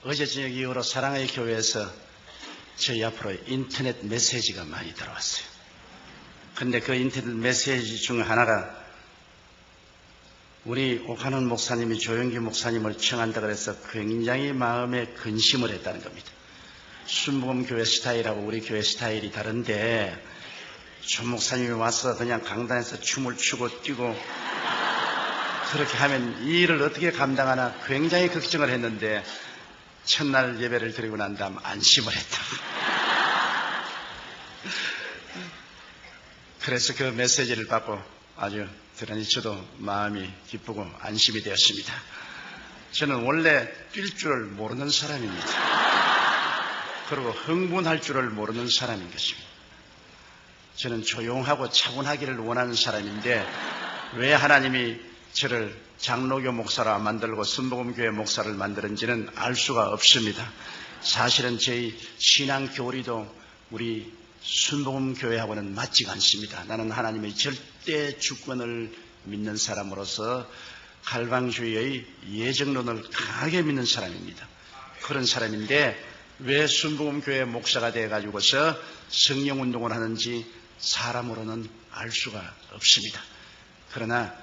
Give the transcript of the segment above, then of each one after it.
어제 저녁 이후로 사랑의 교회에서 저희 앞으로 인터넷 메시지가 많이 들어왔어요. 근데 그 인터넷 메시지 중 하나가 우리 오카논 목사님이 조영기 목사님을 청한다 그래서 굉장히 마음에 근심을 했다는 겁니다. 순복음교회 스타일하고 우리 교회 스타일이 다른데 조 목사님이 와서 그냥 강단에서 춤을 추고 뛰고 그렇게 하면 이 일을 어떻게 감당하나 굉장히 걱정을 했는데 첫날 예배를 드리고 난 다음 안심을 했다. 그래서 그 메시지를 받고 아주 대단히 저도 마음이 기쁘고 안심이 되었습니다. 저는 원래 뛸 줄을 모르는 사람입니다. 그리고 흥분할 줄을 모르는 사람인 것입니다. 저는 조용하고 차분하기를 원하는 사람인데 왜 하나님이 저를 장로교 목사라 만들고 순복음교회 목사를 만드는지는 알 수가 없습니다. 사실은 저희 신앙 교리도 우리 순복음교회하고는 맞지가 않습니다. 나는 하나님의 절대 주권을 믿는 사람으로서 갈방주의의 예정론을 강하게 믿는 사람입니다. 그런 사람인데 왜 순복음교회 목사가 돼가지고서 성령운동을 하는지 사람으로는 알 수가 없습니다. 그러나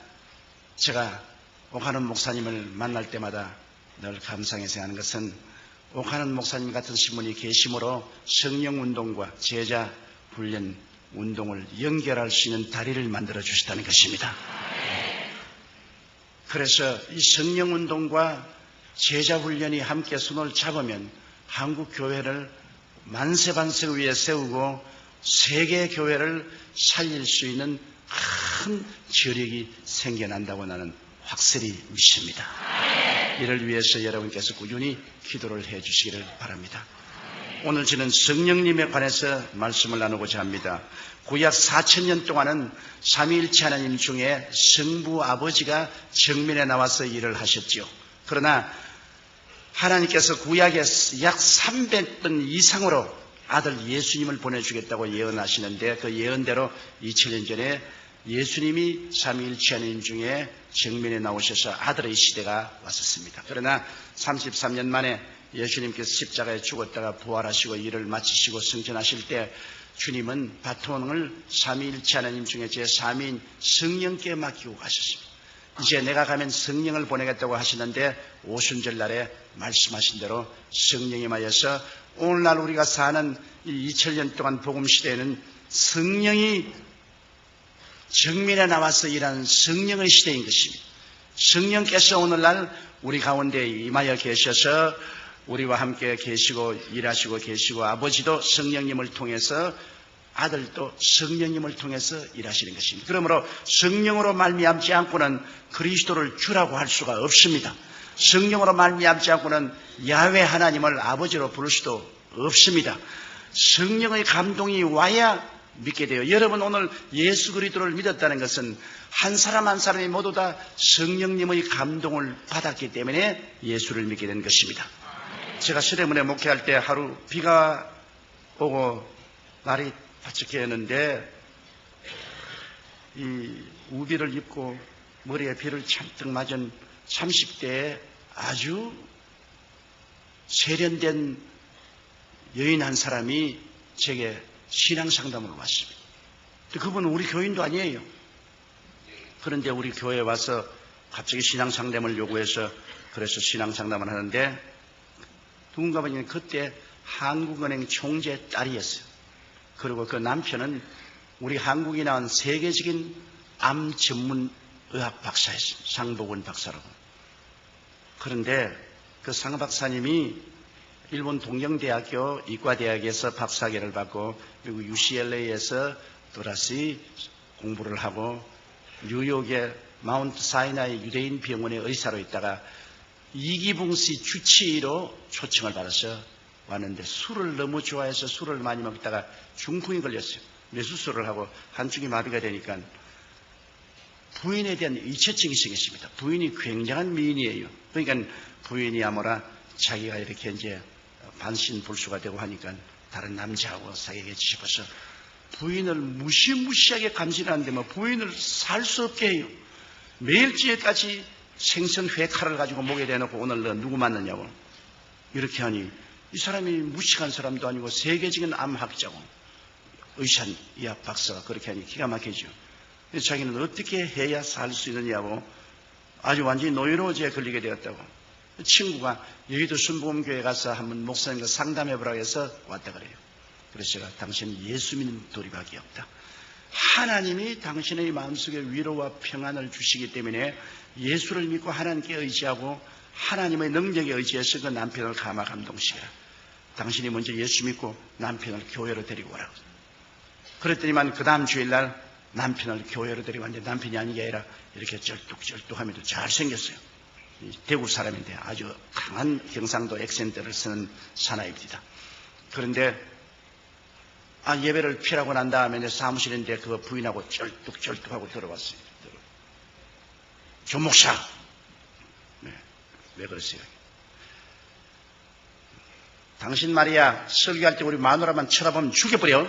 제가 오카논 목사님을 만날 때마다 늘 감상해서 하는 것은 오카논 목사님 같은 신분이 계심으로 성령운동과 제자 훈련 운동을 연결할 수 있는 다리를 만들어 주셨다는 것입니다. 그래서 이 성령운동과 제자 훈련이 함께 손을 잡으면 한국 교회를 만세반세 위에 세우고 세계 교회를 살릴 수 있는 큰 저력이 생겨난다고 나는 확실히 믿습니다. 이를 위해서 여러분께서 꾸준히 기도를 해 주시기를 바랍니다. 오늘 저는 성령님에 관해서 말씀을 나누고자 합니다. 구약 4000년 동안은 삼위일체 하나님 중에 성부 아버지가 정면에 나와서 일을 하셨지요. 그러나 하나님께서 구약에 약 300번 이상으로 아들 예수님을 보내주겠다고 예언하시는데 그 예언대로 2000년 전에 예수님이 삼위일체 하나님 중에 정면에 나오셔서 아들의 시대가 왔었습니다. 그러나 33년 만에 예수님께서 십자가에 죽었다가 부활하시고 일을 마치시고 승천하실 때 주님은 바톤을 삼위일체 하나님 중에 제3위인 성령께 맡기고 가셨습니다. 이제 내가 가면 성령을 보내겠다고 하시는데 오순절 날에 말씀하신 대로 성령이 임하여서 오늘날 우리가 사는 이 2000년 동안 복음시대에는 성령이 정면에 나와서 일하는 성령의 시대인 것입니다. 성령께서 오늘날 우리 가운데 임하여 계셔서 우리와 함께 계시고 일하시고 계시고 아버지도 성령님을 통해서 아들도 성령님을 통해서 일하시는 것입니다. 그러므로 성령으로 말미암지 않고는 그리스도를 주라고 할 수가 없습니다. 성령으로 말미암지 않고는 야훼 하나님을 아버지로 부를 수도 없습니다. 성령의 감동이 와야 믿게 돼요. 여러분 오늘 예수 그리스도를 믿었다는 것은 한 사람 한 사람이 모두 다 성령님의 감동을 받았기 때문에 예수를 믿게 된 것입니다. 제가 수레문에 목회할 때 하루 비가 오고 날이 바짝해였는데 이 우비를 입고 머리에 비를 잔뜩 맞은 30대의 아주 세련된 여인 한 사람이 제게 신앙 상담을 왔습니다. 그분은 우리 교인도 아니에요. 그런데 우리 교회에 와서 갑자기 신앙 상담을 요구해서 그래서 신앙 상담을 하는데 누군가 보니 그때 한국은행 총재 딸이었어요. 그리고 그 남편은 우리 한국이 나온 세계적인 암 전문 의학 박사였어요. 상복원 박사라고. 그런데 그 상 박사님이 일본 동경대학교 이과대학에서 박사학위를 받고 그리고 UCLA에서 또다시 공부를 하고 뉴욕의 마운트 사이나이 유대인 병원의 의사로 있다가 이기붕씨 주치의로 초청을 받아서 왔는데 술을 너무 좋아해서 술을 많이 먹다가 중풍이 걸렸어요. 뇌수술을 하고 한쪽이 마비가 되니까 부인에 대한 의처증이 생겼습니다. 부인이 굉장한 미인이에요. 그러니까 부인이 아무라 자기가 이렇게 이제 반신불수가 되고 하니까 다른 남자하고 사귀게 싶어서 부인을 무시무시하게 감시하는데 뭐 부인을 살 수 없게 해요. 매일찌에까지 생선 회 칼을 가지고 목에 대놓고 오늘 너 누구 만났냐고. 이렇게 하니 이 사람이 무식한 사람도 아니고 세계적인 암학자고 의학 박사가 그렇게 하니 기가 막히죠. 자기는 어떻게 해야 살 수 있느냐고 아주 완전히 노이로제에 걸리게 되었다고. 친구가 여의도 순복음교회 가서 한번 목사님과 상담해보라고 해서 왔다 그래요. 그래서 제가 당신은 예수 믿는 도리밖에 없다. 하나님이 당신의 마음속에 위로와 평안을 주시기 때문에 예수를 믿고 하나님께 의지하고 하나님의 능력에 의지해서 그 남편을 감화 감동시켜라. 당신이 먼저 예수 믿고 남편을 교회로 데리고 오라고. 그랬더니만 그 다음 주일날 남편을 교회로 데리고 왔는데 남편이 아닌 게 아니라 이렇게 쩔뚝쩔뚝하면서 잘생겼어요. 대구 사람인데 아주 강한 경상도 액센트를 쓰는 사나이입니다. 그런데 예배를 피라고 난 다음에 내 사무실인데 그거 부인하고 쩔뚝쩔뚝하고 들어왔어요. 조목사. 네, 왜 그러세요? 당신 말이야 설교할 때 우리 마누라만 쳐다보면 죽여버려.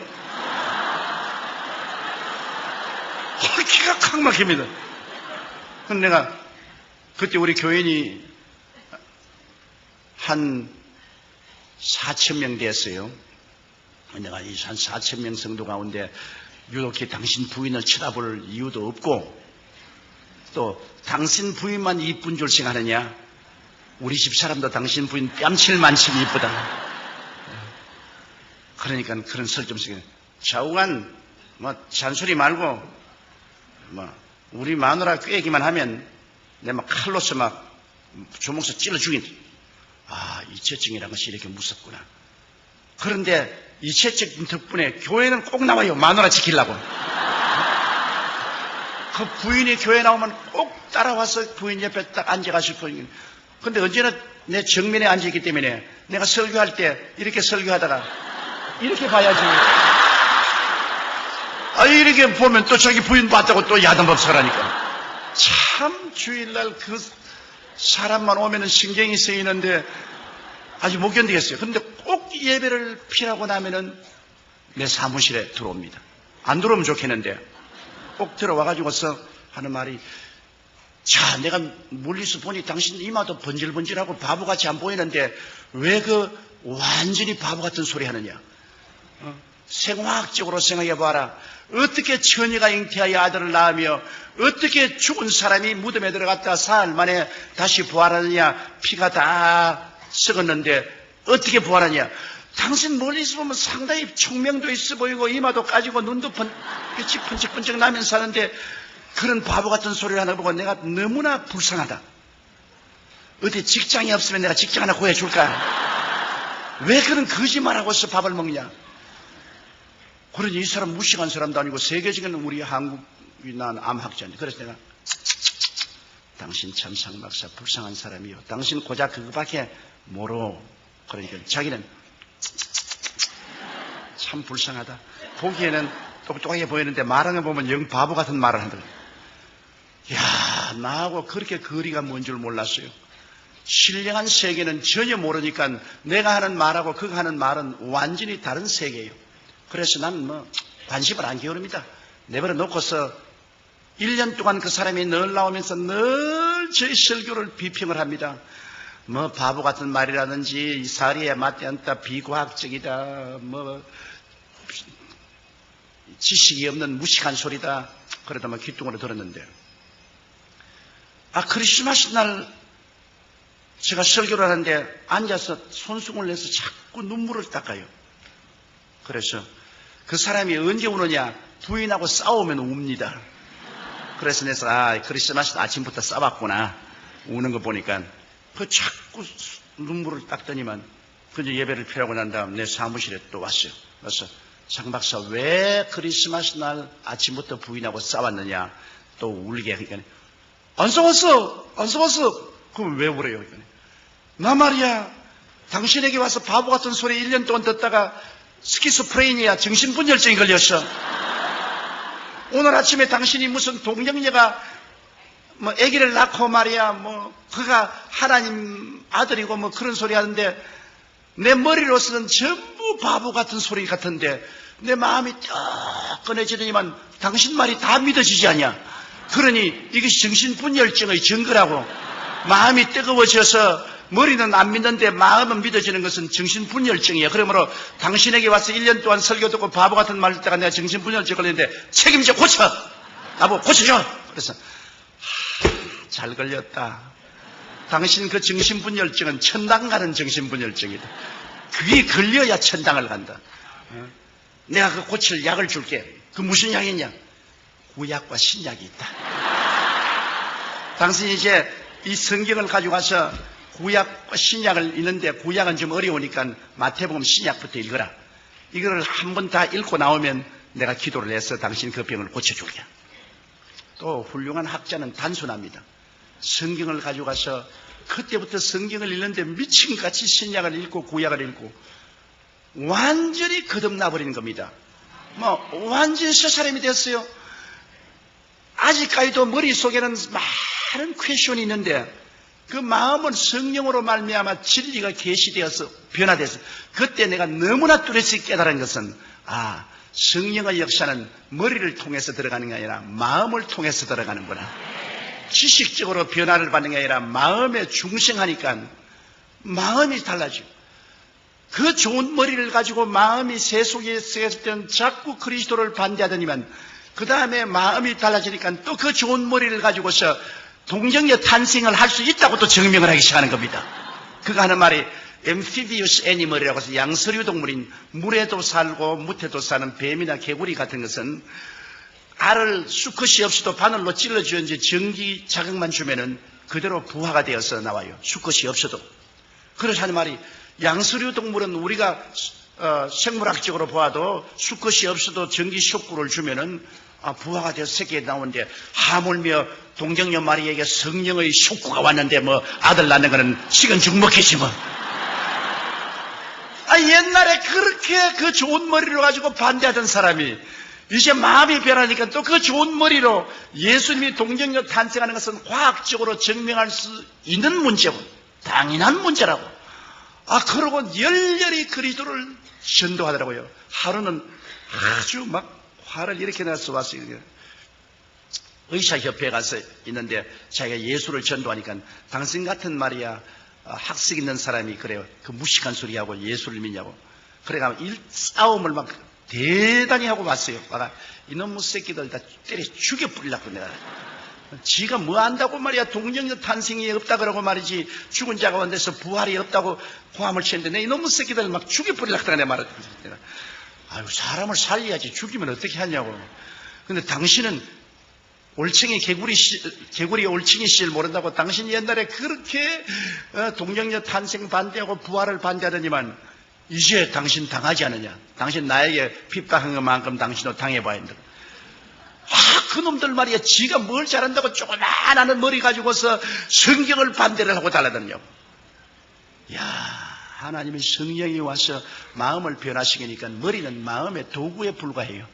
기가 칵 막힙니다. 근데 내가 그때 우리 교인이 한 4,000명 됐어요. 내가 이 한 4,000명 성도 가운데 유독히 당신 부인을 쳐다볼 이유도 없고 또 당신 부인만 이쁜 줄 생각하느냐? 우리 집 사람도 당신 부인 뺨칠 만큼 이쁘다. 그러니까 그런 설점식에 좌우간 잔소리 말고 우리 마누라 꾀기만 하면 내 막 칼로서 막 조목사 찔러 죽인다. 이체증이라는 것이 이렇게 무섭구나. 그런데 이체증 덕분에 교회는 꼭 나와요. 마누라 지키려고. 그 부인이 교회 나오면 꼭 따라와서 부인 옆에 딱 앉아가실 거예요. 근데 언제나 내 정면에 앉아있기 때문에 내가 설교할 때 이렇게 설교하다가 이렇게 봐야지. 이렇게 보면 또 자기 부인 봤다고 또 야단법석하라니까. 참 주일날 그 사람만 오면은 신경이 쓰이는데 아주 못 견디겠어요. 그런데 꼭 예배를 피라고 나면은 내 사무실에 들어옵니다. 안 들어오면 좋겠는데 꼭 들어와가지고서 하는 말이 자, 내가 멀리서 보니 당신 이마도 번질번질하고 바보같이 안 보이는데 왜 그 완전히 바보 같은 소리 하느냐? 생화학적으로 생각해봐라. 어떻게 처녀가 잉태하여 아들을 낳으며 어떻게 죽은 사람이 무덤에 들어갔다 사흘 만에 다시 부활하느냐. 피가 다 썩었는데 어떻게 부활하냐. 당신 멀리서 보면 상당히 총명도 있어 보이고 이마도 까지고 눈도 빛이 번쩍번쩍 나면서 하는데 그런 바보 같은 소리를 하나 보고 내가 너무나 불쌍하다. 어디 직장이 없으면 내가 직장 하나 구해줄까? 왜 그런 거짓말하고서 밥을 먹냐? 그러니 이 사람 무식한 사람도 아니고 세계적인 우리 한국이 난 암학자인데 그래서 내가 당신 참 상박사 불쌍한 사람이요. 당신 고작 그거밖에 모르. 그러니까 자기는 참 불쌍하다. 보기에는 똑똑하게 보이는데 말하는 거 보면 영 바보 같은 말을 하더라고요. 야, 나하고 그렇게 거리가 먼 줄 몰랐어요. 신령한 세계는 전혀 모르니까 내가 하는 말하고 그가 하는 말은 완전히 다른 세계예요. 그래서 나는 관심을 안 기울입니다. 내버려 놓고서 1년 동안 그 사람이 늘 나오면서 늘 저희 설교를 비평을 합니다. 바보 같은 말이라든지 사리에 맞지 않다, 비과학적이다, 지식이 없는 무식한 소리다. 그러다 귀뚱으로 들었는데 크리스마스 날 제가 설교를 하는데 앉아서 손수건을 내서 자꾸 눈물을 닦아요. 그래서 그 사람이 언제 우느냐? 부인하고 싸우면 웁니다. 그래서 내가 크리스마스 아침부터 싸웠구나. 우는 거 보니까 그 자꾸 눈물을 닦더니만 그저 예배를 피하고 난 다음 내 사무실에 또 왔어요. 그래서 장 박사 왜 크리스마스 날 아침부터 부인하고 싸웠느냐? 또 울게 하니까 안 싸웠어. 그럼 왜 울어요? 나 말이야 당신에게 와서 바보 같은 소리 1년 동안 듣다가 스키스프레니아 정신분열증이 걸렸어. 오늘 아침에 당신이 무슨 동정녀가 아기를 낳고 말이야 그가 하나님 아들이고 그런 소리 하는데 내 머리로서는 전부 바보 같은 소리 같은데 내 마음이 딱 꺼내지더니만 당신 말이 다 믿어지지 않냐. 그러니 이것이 정신분열증의 증거라고. 마음이 뜨거워져서 머리는 안 믿는데 마음은 믿어지는 것은 정신분열증이에요. 그러므로 당신에게 와서 1년 동안 설교 듣고 바보 같은 말 듣다가 내가 정신분열증 걸렸는데 책임져 고쳐! 나보고 고쳐줘! 그래서 잘 걸렸다. 당신 그 정신분열증은 천당 가는 정신분열증이다. 그게 걸려야 천당을 간다. 내가 그 고칠 약을 줄게. 그 무슨 약이냐? 구약과 신약이 있다. 당신이 이제 이 성경을 가지고 와서 구약과 신약을 읽는데 구약은 좀 어려우니까 마태복음 신약부터 읽어라. 이거를 한 번 다 읽고 나오면 내가 기도를 해서 당신 그 병을 고쳐줄게. 또 훌륭한 학자는 단순합니다. 성경을 가지고 가서 그때부터 성경을 읽는데 미친같이 신약을 읽고 구약을 읽고 완전히 거듭나버리는 겁니다. 완전히 새 사람이 됐어요. 아직까지도 머릿속에는 많은 퀘션이 있는데 그 마음은 성령으로 말미암아 진리가 계시되어서 변화돼서 그때 내가 너무나 뚜렷이 깨달은 것은 성령의 역사는 머리를 통해서 들어가는 게 아니라 마음을 통해서 들어가는구나. 지식적으로 변화를 받는 게 아니라 마음에 중생하니까 마음이 달라지고 그 좋은 머리를 가지고 마음이 세속에 쓰였을 때는 자꾸 그리스도를 반대하더니만 그 다음에 마음이 달라지니까 또 그 좋은 머리를 가지고서 동정녀 탄생을 할 수 있다고 또 증명을 하기 시작하는 겁니다. 그가 하는 말이 amphibious animal이라고 해서 양서류 동물인 물에도 살고 무태도 사는 뱀이나 개구리 같은 것은 알을 수컷이 없어도 바늘로 찔러주는지 전기 자극만 주면은 그대로 부화가 되어서 나와요. 수컷이 없어도. 그래서 하는 말이 양서류 동물은 우리가 생물학적으로 보아도 수컷이 없어도 전기 쇼크를 주면은 부화가 되어서 새끼가 나오는데 하물며 동정녀 마리에게 성령의 쇼크가 왔는데 아들 낳는 거는 식은 죽 먹겠지 뭐. 옛날에 그렇게 그 좋은 머리로 가지고 반대하던 사람이 이제 마음이 변하니까 또 그 좋은 머리로 예수님이 동정녀 탄생하는 것은 과학적으로 증명할 수 있는 문제고 당연한 문제라고. 그러고 열렬히 그리스도를 전도하더라고요. 하루는 아주 화를 이렇게 내서 왔어요. 의사협회에 가서 있는데 자기가 예수를 전도하니까 당신 같은 말이야 학식 있는 사람이 그래요. 그 무식한 소리하고 예수를 믿냐고. 그래가 싸움을 대단히 하고 왔어요. 이놈의 새끼들 다 때려 죽여 뿌리려고 내가. 지가 뭐 안다고 말이야. 동정녀 탄생이 없다 그러고 말이지. 죽은 자가 원돼서 부활이 없다고 고함을 치는데 내 이놈의 새끼들 죽여 뿌리려고 내가 말했다. 사람을 살려야지 죽이면 어떻게 하냐고. 근데 당신은 올챙이 개구리 올챙이 씨를 모른다고 당신 옛날에 그렇게 동정녀 탄생 반대하고 부활을 반대하더니만 이제 당신 당하지 않느냐. 당신 나에게 핍박한 것만큼 당신도 당해봐야 한다. 그놈들 말이야. 지가 뭘 잘한다고 조그만한 머리 가지고서 성경을 반대를 하고 달라드냐고. 하나님의 성령이 와서 마음을 변화시키니까 머리는 마음의 도구에 불과해요.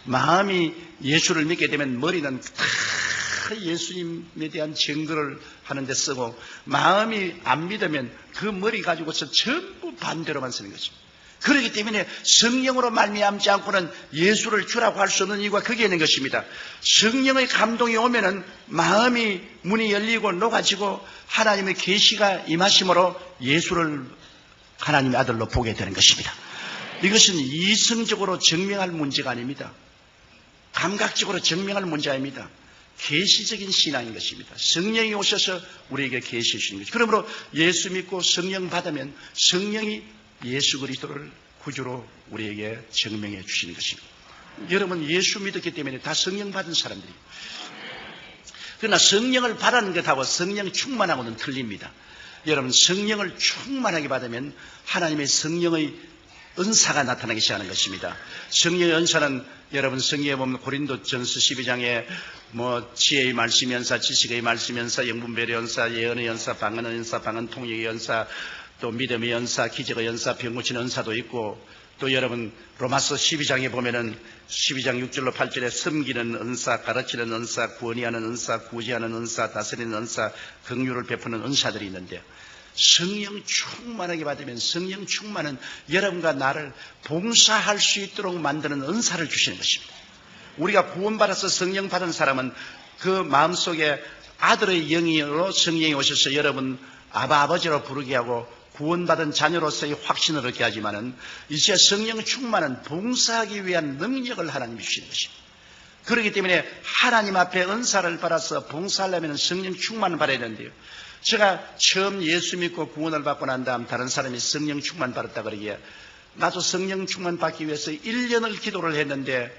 마음이 예수를 믿게 되면 머리는 다 예수님에 대한 증거를 하는데 쓰고 마음이 안 믿으면 그 머리 가지고서 전부 반대로만 쓰는 것입니다. 그렇기 때문에 성령으로 말미암지 않고는 예수를 주라고 할 수 없는 이유가 거기에 있는 것입니다. 성령의 감동이 오면은 마음이 문이 열리고 녹아지고 하나님의 계시가 임하심으로 예수를 하나님의 아들로 보게 되는 것입니다. 이것은 이성적으로 증명할 문제가 아닙니다. 감각적으로 증명할 문제 아닙니다. 계시적인 신앙인 것입니다. 성령이 오셔서 우리에게 계시해 주시는 것입니다. 그러므로 예수 믿고 성령 받으면 성령이 예수 그리스도를 구주로 우리에게 증명해 주시는 것입니다. 여러분 예수 믿었기 때문에 다 성령 받은 사람들이에요. 그러나 성령을 받는 것하고 성령 충만하고는 틀립니다. 여러분 성령을 충만하게 받으면 하나님의 성령의 은사가 나타나기 시작하는 것입니다. 성령의 은사는 여러분 성경에 보면 고린도전서 12장에 지혜의 말씀 연사, 지식의 말씀 연사, 영분별의 연사, 예언의 연사, 방언의 연사, 방언 통역의 연사, 또 믿음의 연사, 기적의 연사, 병 고치는 연사도 있고 또 여러분 로마서 12장에 보면은 12장 6절로 8절에 섬기는 은사, 가르치는 은사, 구원하는 은사, 구제하는 은사, 다스리는 은사, 긍휼을 베푸는 은사들이 있는데요. 성령 충만하게 받으면 성령 충만은 여러분과 나를 봉사할 수 있도록 만드는 은사를 주시는 것입니다. 우리가 구원받아서 성령 받은 사람은 그 마음속에 아들의 영으로 성령이 오셔서 여러분 아버지로 부르게 하고 구원받은 자녀로서의 확신을 얻게 하지만은 이제 성령 충만은 봉사하기 위한 능력을 하나님이 주시는 것입니다. 그렇기 때문에 하나님 앞에 은사를 받아서 봉사하려면 성령 충만을 받아야 되는데요. 제가 처음 예수 믿고 구원을 받고 난 다음 다른 사람이 성령 충만 받았다 그러기에 나도 성령 충만 받기 위해서 1년을 기도를 했는데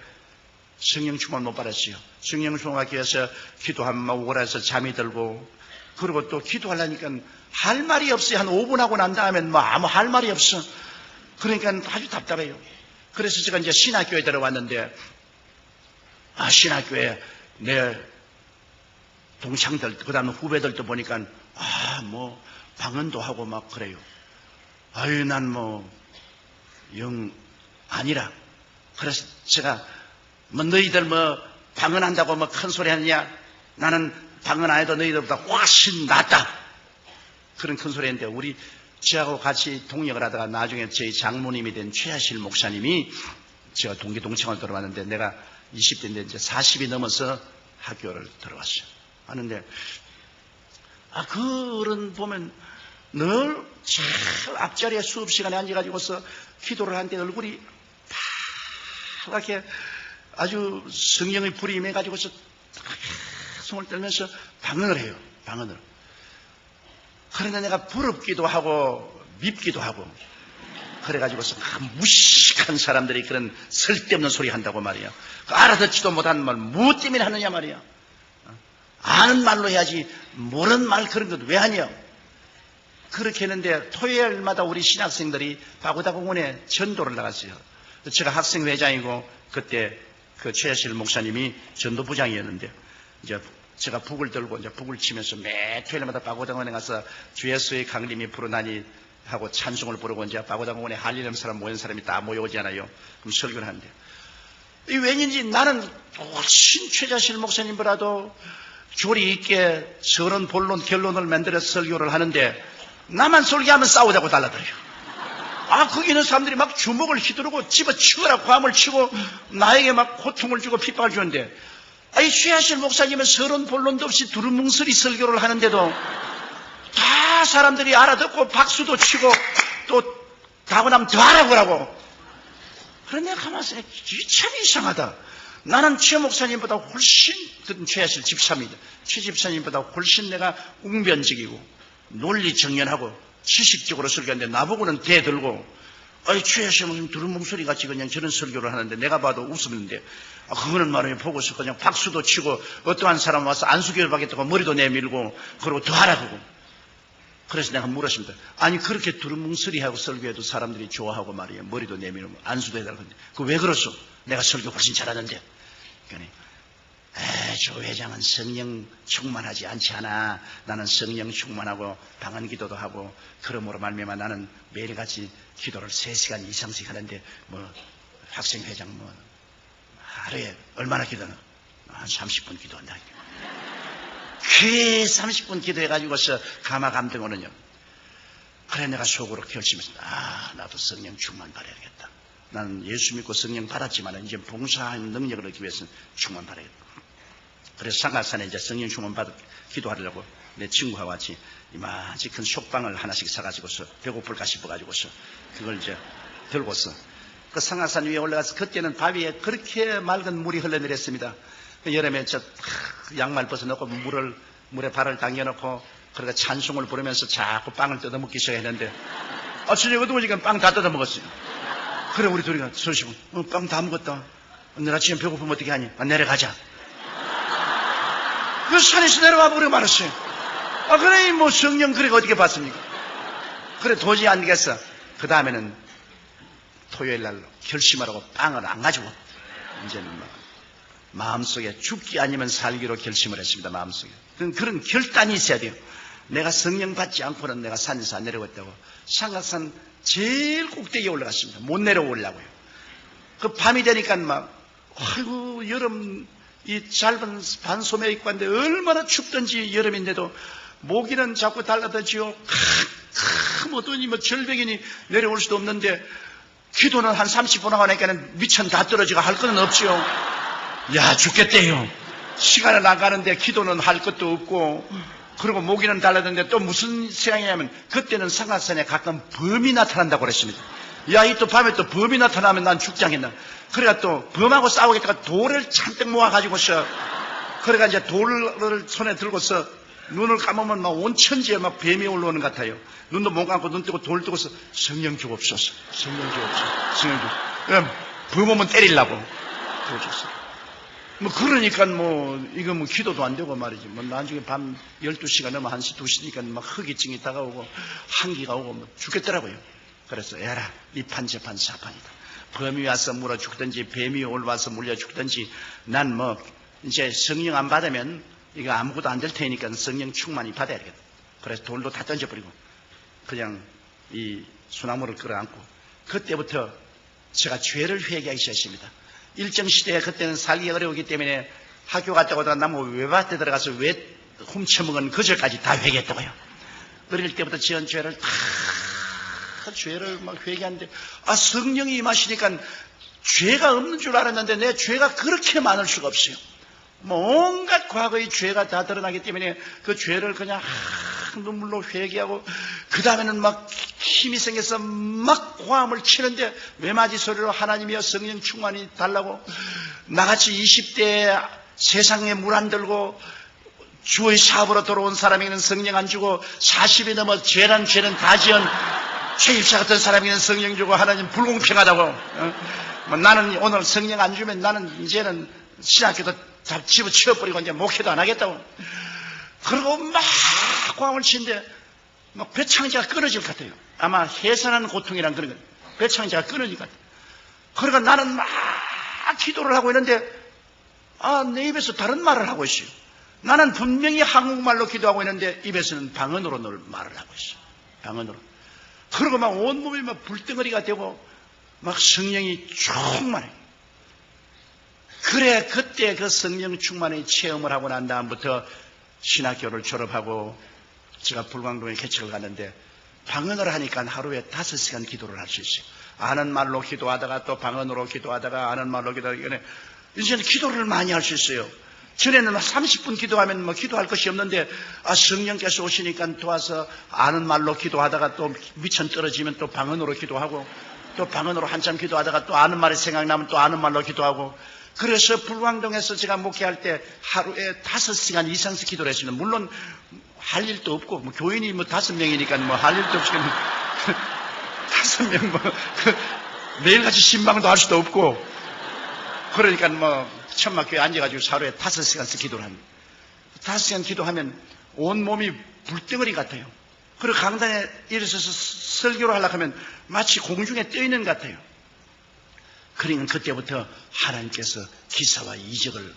성령 충만 못 받았어요. 성령 충만 받기 위해서 기도하면 막 오라서 잠이 들고, 그리고 또 기도하려니까 할 말이 없어요. 한 5분 하고 난 다음엔 뭐 아무 할 말이 없어. 그러니까 아주 답답해요. 그래서 제가 이제 신학교에 들어왔는데, 신학교에 내 동창들, 그 다음에 후배들도 보니까, 뭐, 방언도 하고 막 그래요. 아유, 난 뭐, 영 아니라. 그래서 제가, 뭐, 너희들 뭐, 방언한다고 뭐 큰 소리 하느냐? 나는 방언 안 해도 너희들보다 훨씬 낫다. 그런 큰 소리 했는데, 우리, 저하고 같이 동역을 하다가 나중에 저희 장모님이 된 최하실 목사님이 제가 동기동창을 들어왔는데, 내가 20대인데 이제 40이 넘어서 학교를 들어왔어요. 하는데, 그런 보면 늘 제일 앞자리에 수업 시간에 앉아가지고서 기도를 하는데 얼굴이 파랗게 아주 성령의 불이 임해가지고서 손을 떨면서 방언을 해요. 방언을. 그러나 내가 부럽기도 하고 밉기도 하고 그래가지고서 무식한 사람들이 그런 쓸데없는 소리 한다고 말이야. 알아듣지도 못한 말 무엇 때문에 하느냐 말이야. 아는 말로 해야지 모르는 말 그런 것 왜 하냐. 그렇게 했는데 토요일마다 우리 신학생들이 바구다공원에 전도를 나갔어요. 제가 학생회장이고 그때 그 최하실 목사님이 전도부장이었는데 이제 제가 북을 들고 이제 북을 치면서 매 토요일마다 바구다공원에 가서 주 예수의 강림이 부르나니 하고 찬송을 부르고 이제 바구다공원에 할 일 없는 사람 모인 사람이 다 모여오잖아요. 그럼 설교를 하는데 이 왠지 나는 훨씬 최하실 목사님보다도 조리 있게 서론 본론 결론을 만들어서 설교를 하는데 나만 설교하면 싸우자고 달라들어요. 거기 있는 사람들이 막 주먹을 휘두르고 집어치우라고 화음을 치고 나에게 막 고통을 주고 핍박을 주는데 이 최하실 목사님은 서론 본론도 없이 두루뭉술이 설교를 하는데도 다 사람들이 알아듣고 박수도 치고 또 가고 나면 더 하라고 그러고. 그런데 내가 가만히 있으니 참 이상하다. 나는 최 목사님보다 훨씬 최하실 집사입니다. 최 집사님보다 훨씬 내가 웅변적이고 논리 정연하고 지식적으로 설교하는데 나보고는 대들고 최하실 목사님 두루뭉술이 같이 그냥 저런 설교를 하는데 내가 봐도 웃으는데 그거는 말이에요. 보고서 그냥 박수도 치고 어떠한 사람 와서 안수교를 받겠다고 머리도 내밀고 그러고 더 하라고. 그래서 내가 물었습니다. 아니 그렇게 두루뭉술이하고 설교해도 사람들이 좋아하고 말이에요. 머리도 내밀고 안수도 해달라고 하는데 그 왜 그러소? 내가 설교 훨씬 잘하는데. 그러니 조 회장은 성령 충만하지 않지 않아. 나는 성령 충만하고 방언 기도도 하고 그러므로 말미암아 나는 매일같이 기도를 3시간 이상씩 하는데 뭐 학생회장 뭐 하루에 얼마나 기도하나? 한 30분 기도한다. 그 30분 기도해가지고서 가마감등 오느냐. 그래 내가 속으로 결심했습니다. 나도 성령 충만 받아야겠다. 나는 예수 믿고 성령 받았지만 이제 봉사하는 능력을 얻기 위해서는 충만 받아야겠다. 그래서 상가산에 이제 성령 충만 받아 기도하려고 내 친구와 같이 이만치 큰 솥방을 하나씩 사가지고서 배고플까 싶어가지고서 그걸 이제 들고서 그 상가산 위에 올라가서 그때는 바위에 그렇게 맑은 물이 흘러내렸습니다. 여름에 양말 벗어놓고 물에 발을 당겨놓고 그러니까 찬송을 부르면서 자꾸 빵을 뜯어먹기 시작했는데 저녁 어두우니까 빵 다 뜯어먹었어요. 그래 우리 둘이가 서시고 빵 다 먹었다. 내가 지금 배고프면 어떻게 하니? 내려가자. 그 산에서 내려와 버려 말았어요. 그래 뭐 성령 그래 어떻게 봤습니까? 그래 도저히 안 되겠어. 그 다음에는 토요일날 결심하라고 빵을 안 가지고 이제는 마음속에 죽기 아니면 살기로 결심을 했습니다. 마음속에. 그런 결단이 있어야 돼요. 내가 성령 받지 않고는 내가 산에서 안 내려갔다고. 상각산 제일 꼭대기에 올라갔습니다. 못 내려오려고요. 그 밤이 되니까 아이고 여름 이 짧은 반소매 입고 왔는데 얼마나 춥던지 여름인데도 모기는 자꾸 달라들지요. 뭐더니 절벽이니 내려올 수도 없는데 기도는 한 30분 하고 나니까는 미천 다 떨어지고 할 거는 없지요. 야 죽겠대요. 시간을 나가는데 기도는 할 것도 없고 그리고 모기는 달라졌는데 또 무슨 생각이냐면 그때는 상하산에 가끔 범이 나타난다고 그랬습니다. 야, 이 또 밤에 또 범이 나타나면 난 죽지 않겠나. 그래가 또 범하고 싸우겠다가 돌을 잔뜩 모아가지고서 그래가 이제 돌을 손에 들고서 눈을 감으면 막 온 천지에 막 뱀이 올라오는 것 같아요. 눈도 못 감고 눈 뜨고 돌 뜨고서 성령 주옵소서. 성령 주옵소서. 성령 주옵소서. 범 오면 때리려고. 그러셨어요. 뭐 그러니까 이거 기도도 안 되고 말이지. 나중에 밤 12시가 넘어 1시 2시니까 막 허기증이 다가오고 한기가 오고 죽겠더라고요. 그래서 에라 이판저판 사판이다. 범이 와서 물어 죽든지 뱀이 올라와서 물려 죽든지 난 이제 성령 안 받으면 이거 아무것도 안 될 테니까 성령 충만히 받아야 되겠다. 그래서 돌도 다 던져버리고 그냥 이 소나무를 끌어안고 그때부터 제가 죄를 회개하기 시작했습니다. 일정시대에 그때는 살기가 어려웠기 때문에 학교 갔다 오다가 나무 외밭에 들어가서 왜 훔쳐먹은 그절까지 다 회개했다고요. 어릴 때부터 지은 죄를 다 죄를 막 회개하는데 성령이 임하시니까 죄가 없는 줄 알았는데 내 죄가 그렇게 많을 수가 없어요. 온갖 과거의 죄가 다 드러나기 때문에 그 죄를 그냥 눈물로 회개하고 그 다음에는 막 힘이 생겨서 막 고함을 치는데 외마디 소리로 하나님이여 성령 충만히 달라고 나같이 20대에 세상에 물 안 들고 주의 사업으로 돌아온 사람에게는 성령 안 주고 40이 넘어 죄란 죄는 다 지은 최입사 같은 사람에게는 성령 주고 하나님 불공평하다고. 나는 오늘 성령 안 주면 나는 이제는 신학교도 집어치워버리고 이제 목회도 안 하겠다고. 그리고 막 고함을 치는데 막 배창자가 끊어질 것 같아요. 아마 해산하는 고통이란 그런 거. 배창자가 끊어질 것 같아요. 그러니까 나는 막 기도를 하고 있는데 내 입에서 다른 말을 하고 있어요. 나는 분명히 한국말로 기도하고 있는데 입에서는 방언으로 말을 하고 있어요. 방언으로. 그리고 막 온몸이 막 불덩어리가 되고 막 성령이 충만해. 그래 그때 그 성령 충만의 체험을 하고 난 다음부터 신학교를 졸업하고 제가 불광동에 개척을 갔는데 방언을 하니까 하루에 5시간 기도를 할 수 있어요. 아는 말로 기도하다가 또 방언으로 기도하다가 아는 말로 기도하다가 이제는 기도를 많이 할 수 있어요. 전에는 30분 기도하면 기도할 것이 없는데 성령께서 오시니까 도와서 아는 말로 기도하다가 또 미천 떨어지면 또 방언으로 기도하고 또 방언으로 한참 기도하다가 또 아는 말이 생각나면 또 아는 말로 기도하고 그래서 불광동에서 제가 목회할 때 하루에 5시간 이상씩 기도를 했습니다. 물론 할 일도 없고 교인이 5명이니까 할 일도 없이 5명 매일같이 신방도 할 수도 없고 그러니까 천막교에 앉아가지고 하루에 5시간씩 기도를 합니다. 5시간 기도하면 온몸이 불덩어리 같아요. 그리고 강단에 일어서서 설교를 하려고 하면 마치 공중에 떠있는 것 같아요. 그러니까 그때부터 하나님께서 기사와 이적을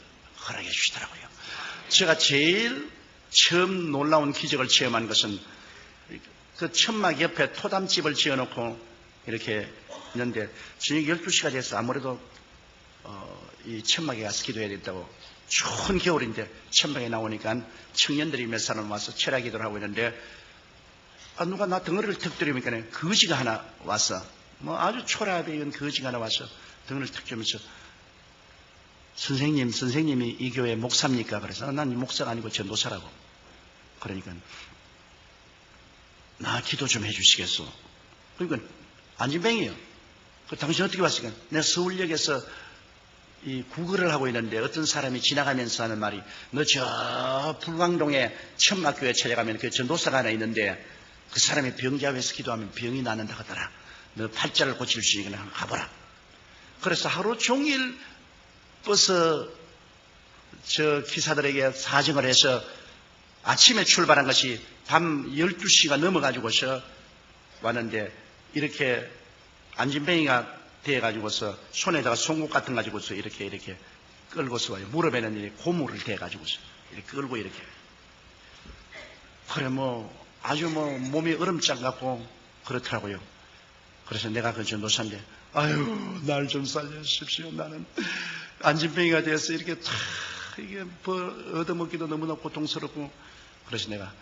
허락해 주시더라고요. 제가 제일 처음 놀라운 기적을 체험한 것은 그 천막 옆에 토담집을 지어놓고 이렇게 있는데 저녁 12시가 돼서 아무래도 이 천막에 가서 기도해야 된다고 추운 겨울인데 천막에 나오니까 청년들이 몇 사람 와서 철야 기도를 하고 있는데 누가 나 덩어리를 턱 들이니까 거지가 하나 와서 아주 초라하게 익은 거지가 하나 와서 덩어리를 턱 들면서 선생님이 이 교회 목사입니까? 그래서 난 목사가 아니고 전도사라고. 그러니까 나 기도 좀 해주시겠소? 그러니까 안진뱅이에요. 당신 어떻게 왔을까? 내가 서울역에서 이 구걸을 하고 있는데 어떤 사람이 지나가면서 하는 말이 너 저 불광동에 천막교회 찾아가면 그 전도사가 하나 있는데 그 사람이 병자회에서 기도하면 병이 나는다 하더라. 너 팔자를 고칠 수 있으니까 한번 가보라. 그래서 하루 종일 버스 저 기사들에게 사정을 해서 아침에 출발한 것이 밤 12시가 넘어가지고서 왔는데 이렇게 안진뱅이가 대가지고서 손에다가 송곳 같은 가지고서 이렇게 끌고서 와요. 무릎에는 이렇게 고무를 대가지고서 이렇게 끌고 이렇게. 그래 아주 몸이 얼음장 같고 그렇더라고요. 그래서 내가 그 전도사인데 아유 날 좀 살려주십시오. 나는 안진뱅이가 돼서 이렇게 이게 얻어먹기도 너무나 고통스럽고 그래서 내가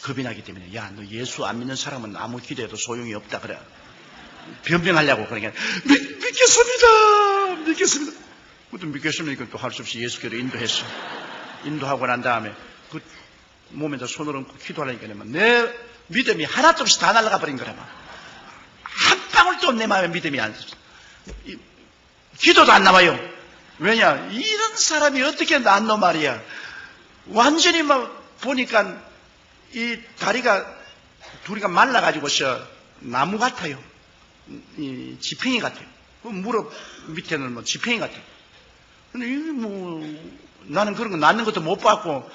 겁이 나기 때문에 야 너 예수 안 믿는 사람은 아무 기도해도 소용이 없다 그래. 변명하려고 그러니까 믿겠습니다. 그것도 믿겠습니까? 또 할 수 없이 예수께로 인도했어. 인도하고 난 다음에 그 몸에다 손을 얹고 기도하려니까 내 믿음이 하나도 없이 다 날아가 버린 거라. 한 방울도 내 마음에 믿음이 안 들었어. 기도도 안 나와요. 왜냐? 이런 사람이 어떻게 낫노 말이야. 완전히 막 보니까 이 다리가 둘이가 말라가지고서 나무 같아요. 이 지팽이 같아요. 무릎 밑에는 뭐 지팽이 같아요. 근데 나는 그런 거 낫는 것도 못 봤고,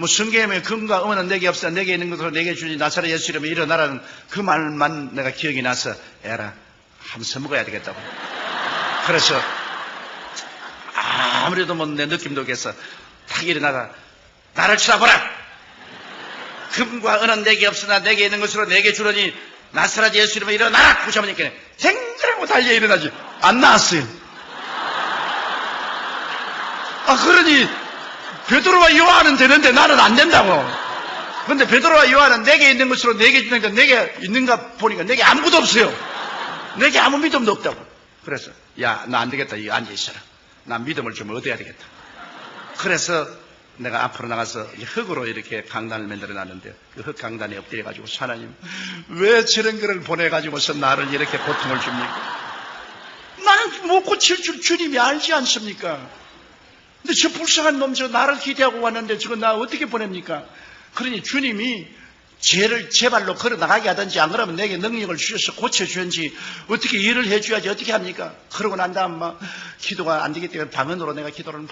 성경에 금과 은은 내게 없어 내게 있는 것으로 내게 주니 나사렛 예수 이름으로 일어나라는 그 말만 내가 기억이 나서 에라 한번 써먹어야 되겠다고. 그래서 아무래도 내 느낌도 없겠어. 탁 일어나라. 나를 쳐다보라. 금과 은은 내게 없으나 내게 있는 것으로 내게 주려니 나사렛 예수 이름으로 일어나라. 구자마니까 댕그라고 달려 일어나지. 안 나왔어요. 그러니 베드로와 요한은 되는데 나는 안 된다고. 근데 베드로와 요한은 내게 있는 것으로 내게 주니까 내게 있는가 보니까 내게 아무것도 없어요. 내게 아무 믿음도 없다고. 그래서 야, 나 안 되겠다. 여기 앉아 있어라. 나 믿음을 좀 얻어야 되겠다. 그래서 내가 앞으로 나가서 흙으로 이렇게 강단을 만들어 놨는데 그 흙 강단에 엎드려 가지고 하나님 왜 저런 거를 보내 가지고서 나를 이렇게 고통을 줍니까? 나는 못 고칠 줄 주님이 알지 않습니까? 근데 저 불쌍한 놈 저 나를 기대하고 왔는데 저거 나 어떻게 보냅니까? 그러니 주님이 죄를 제 발로 걸어 나가게 하든지 안 그러면 내게 능력을 주셔서 고쳐주든지 어떻게 일을 해줘야지 어떻게 합니까? 그러고 난 다음 막 기도가 안 되기 때문에 방언으로 내가 기도를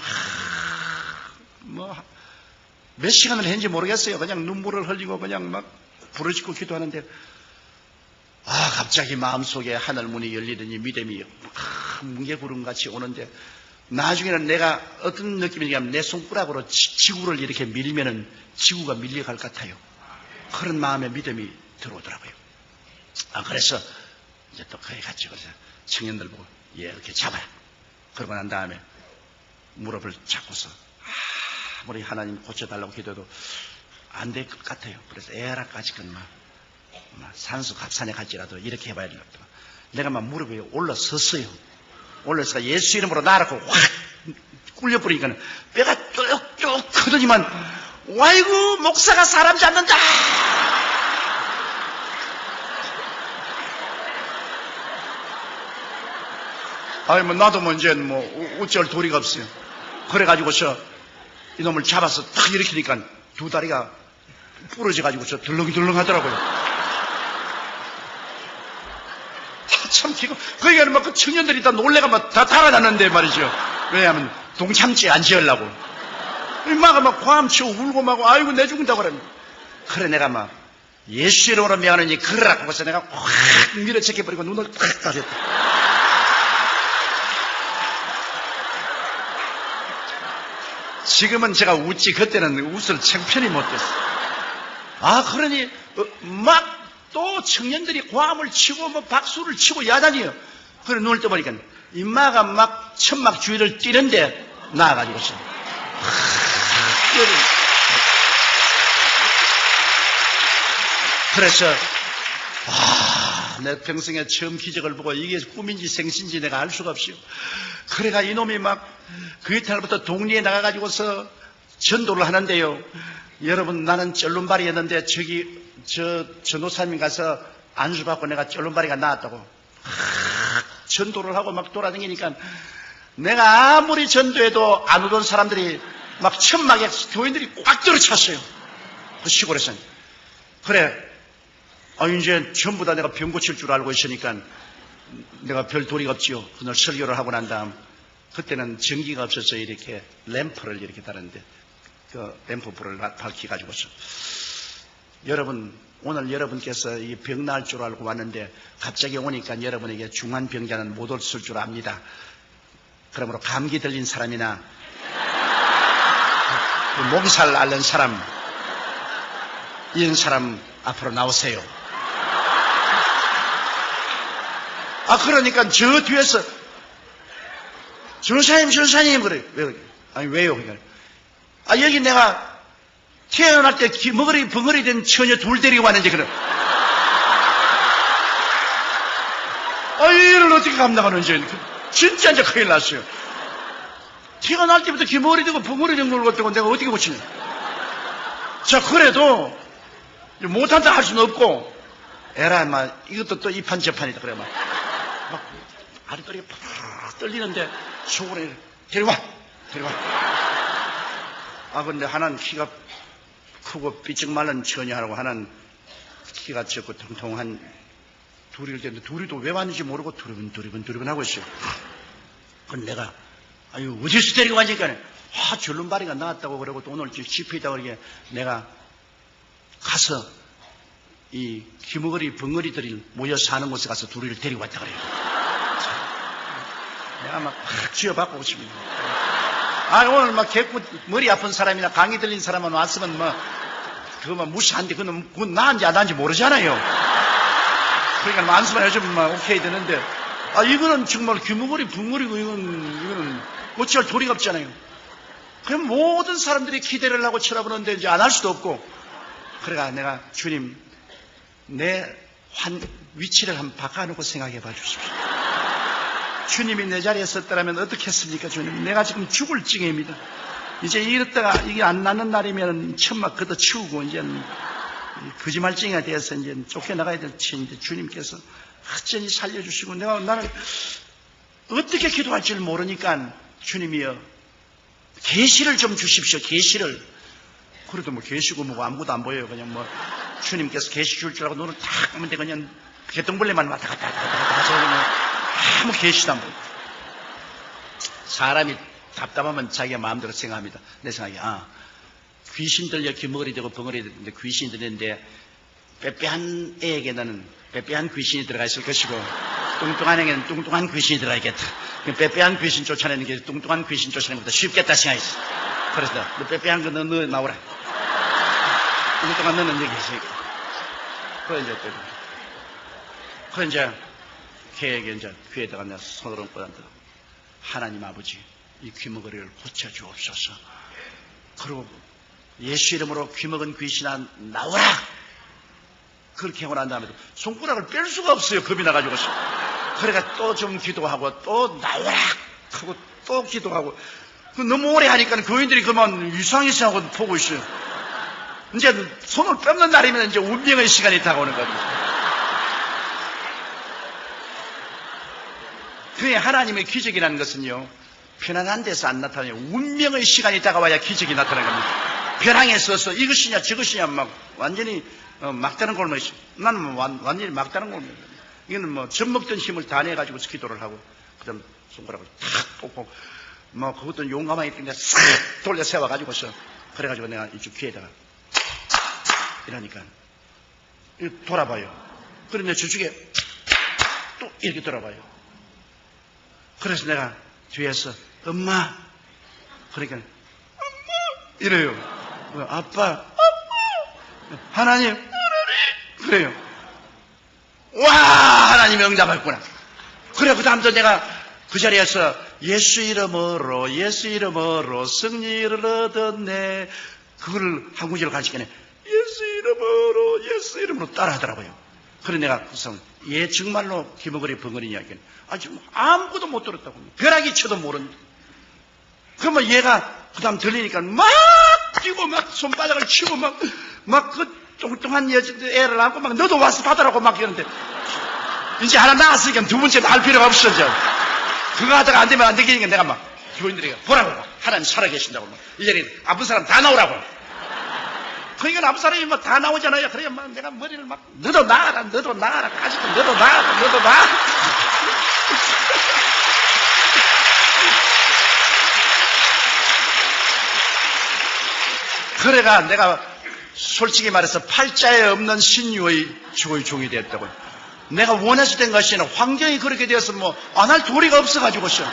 몇 시간을 했는지 모르겠어요. 그냥 눈물을 흘리고 그냥 막 부르짖고 기도하는데 갑자기 마음속에 하늘문이 열리더니 믿음이 뭉게구름같이 오는데 나중에는 내가 어떤 느낌이냐면 내 손가락으로 지구를 이렇게 밀면은 지구가 밀려갈 것 같아요. 그런 마음의 믿음이 들어오더라고요. 그래서 이제 또 거기 갔죠. 그래서 청년들 보고 이렇게 잡아라. 그러고 난 다음에 무릎을 잡고서 아무리 하나님 고쳐달라고 기도해도 안 될 것 같아요. 그래서 에라까지건 산수 갑산에 갈지라도 이렇게 해봐야 되겠다. 내가 무릎 위에 올라섰어요. 올라서 예수 이름으로 나라고 확 굴려버리니까 뼈가 뚝뚝 크더니만 와이고 목사가 사람 잡는다. 나도 이제 어쩔 도리가 없어요. 그래가지고서 이놈을 잡아서 탁 일으키니까 두 다리가 부러져가지고서 덜렁덜렁 하더라고요. 참 기가 거기가는 그 청년들이 다 놀래가 다 달아났는데 말이죠. 왜냐하면 동참지 안 지으려고 인마가 과음치고 울고 아이고 내 죽는다고 그러면 그래 내가 예수 이름으로 명하느니 그러라고 해서 내가 확 밀어제껴버리고 눈을 탁 가렸다. 지금은 제가 웃지 그때는 웃을 창편히 못했어. 그러니 또 청년들이 과음을 치고 박수를 치고 야단이요. 그래 눈을 떠보니까 인마가 천막 주위를 뛰는데 나와가지고서 그래서 내 평생에 처음 기적을 보고 이게 꿈인지 생신지 내가 알 수가 없어요. 그래가 이놈이 그 이탈부터 동리에 나가가지고서 전도를 하는데요. 여러분 나는 쩔눈발이였는데 전도사님 가서 안수받고 내가 쩔눈발이가 나왔다고 전도를 하고 돌아다니니까 내가 아무리 전도해도 안 오던 사람들이 천막에 교인들이 꽉 들어찼어요. 그 시골에서는. 그래 이제 전부 다 내가 병 고칠 줄 알고 있으니까 내가 별 도리가 없지요. 그날 설교를 하고 난 다음 그때는 전기가 없어서 이렇게 램프를 이렇게 달았는데 그 램프불을 밝혀가지고서 여러분 오늘 여러분께서 이 병 나을 줄 알고 왔는데 갑자기 오니까 여러분에게 중한 병자는 못 올을 줄 압니다. 그러므로 감기 들린 사람이나 목살 앓는 사람 이런 사람 앞으로 나오세요. 그러니까 저 뒤에서 전사님 그래. 왜요? 여기 내가 태어날 때 벙어리 된 처녀 둘 데리고 왔는데 그래. 이를 어떻게 감당하는지 진짜 이제 큰일 났어요. 태어날 때부터 기머리 되고 벙어리 된 걸 갖다가 내가 어떻게 고치냐. 자, 그래도 못한다 할 수는 없고, 에라, 막, 이것도 또 이 판 저 판이다. 그래, 막 아랫도리가 팍 떨리는데, 속으로 데려와! 근데 하나는 키가 크고 삐쩍 마른 처녀하고 하나는 키가 적고 통통한 둘이 되는데, 둘이도 왜 왔는지 모르고 두리번 하고 있어요. 그럼 내가, 어디서 데리고 왔니까, 절름발이가 나왔다고 그러고, 또 오늘 집회있다고 그러게, 내가 가서, 이 귀머거리, 벙어리들이 모여 사는 곳에 가서 둘이를 데리고 왔다 그래요. 내가 막 쥐어받고 오십니다. 오늘 막 개꾸 머리 아픈 사람이나 강의 들린 사람만 왔으면 그거 무시한데, 그건 나은지 안 나은지 모르잖아요. 그러니까 만수만 해주면 오케이 되는데, 이거는 정말 귀머거리, 벙어리고, 이거는 어찌할 도리가 없잖아요. 그럼 모든 사람들이 기대를 하고 쳐다보는데 이제 안 할 수도 없고, 그러니까 내가 주님, 내 위치를 한번 바꿔놓고 생각해 봐 주십시오. 주님이 내 자리에 섰더라면 어떻게 했습니까, 주님? 내가 지금 죽을 징해입니다. 이제 이랬다가 이게 안 나는 날이면 천막 걷어치우고, 이제 거짓말쟁이가 돼서 이제 쫓겨나가야 될 터인데, 주님께서 어쩐지 살려주시고, 나는 어떻게 기도할 줄 모르니까, 주님이여, 계시를 좀 주십시오, 계시를. 그래도 계시고 아무것도 안 보여요. 그냥 주님께서 계시 줄 줄 알고 눈을 탁 감는데 그냥 개똥벌레만 왔다 갔다 하죠. 아무 계시도 안 보여요. 사람이 답답하면 자기가 마음대로 생각합니다. 내 생각에, 귀신 들려 귀머거리 되고 벙어리 되는데 귀신이 들리는데, 빼빼한 애에게는 빼빼한 귀신이 들어가 있을 것이고, 뚱뚱한 애에게는 뚱뚱한 귀신이 들어가 있겠다. 빼빼한 귀신 쫓아내는 게 뚱뚱한 귀신 쫓아내는 것보다 쉽겠다 생각했어. 그래서 너 빼빼한 거 너 나오라. 뚱뚱한 너는 여기 있으니까. 그래 이제 걔에게 이제 귀에다가 내가 손을 얹고 앉아. 하나님 아버지, 이 귀머거리를 고쳐주옵소서. 그리고 예수 이름으로 귀먹은 귀신아 나오라. 그렇게 하고 난 다음에도 손가락을 뺄 수가 없어요. 겁이 나가지고. 그러니까 또 좀 기도하고 또 나오라 하고 또 기도하고. 너무 오래 하니까 교인들이 그만 이상히 생각하고 보고 있어요. 이제 손을 뺏는 날이면 이제 운명의 시간이 다가오는 거죠. 그게 하나님의 기적이라는 것은요, 편안한 데서 안 나타나요. 운명의 시간이 다가와야 기적이 나타나는 겁니다. 벼랑에 서서 이것이냐 저것이냐 완전히 막다른 골목이죠. 나는 완전히 막다른 골목. 이거는 젖 먹던 힘을 다 내가지고 기도를 하고, 그 다음 손가락을 탁 뽑고, 그것도 용감하게 그냥 싹 돌려 세워가지고서, 그래가지고 내가 이쪽 귀에다가, 이러니까, 돌아봐요. 그런데 저쪽에 또 이렇게 돌아봐요. 그래서 내가 뒤에서, 엄마! 그러니까, 엄마! 이래요. 아빠! 아빠! 하나님! 그래요. 와! 하나님이 응답했구나. 그래, 그 다음부터 내가 그 자리에서 예수 이름으로 승리를 얻었네. 그거를 한 구절을 가르치기에 예수 이름으로 따라 하더라고요. 그래 내가 그래서 얘 정말로 귀머거리 벙어리 이야기는 지금 아무것도 못 들었다고. 벼락이 쳐도 모른다. 그러면 얘가 그 다음 들리니까 막 뛰고 막 손바닥을 치고 막 그 뚱뚱한 애를 안고 막 너도 와서 받으라고 막 이러는데, 이제 하나 나왔으니까 두 번째 나올 필요가 없어. 그거 하다가 안 되면 안 되겠니까 내가 막 교인들에게 보라고, 하나님 살아계신다고, 이 자리에 아픈 사람 다 나오라고. 그러니까 아픈 사람이 막 다 나오잖아요. 그러니까 막 내가 머리를 막 너도 나가라 가지고 너도 나가. 그래가 내가 솔직히 말해서 팔자에 없는 신유의 주의 종이 되었다고. 내가 원해서 된 것이 아니라 환경이 그렇게 되어서 안 할 도리가 없어가지고서.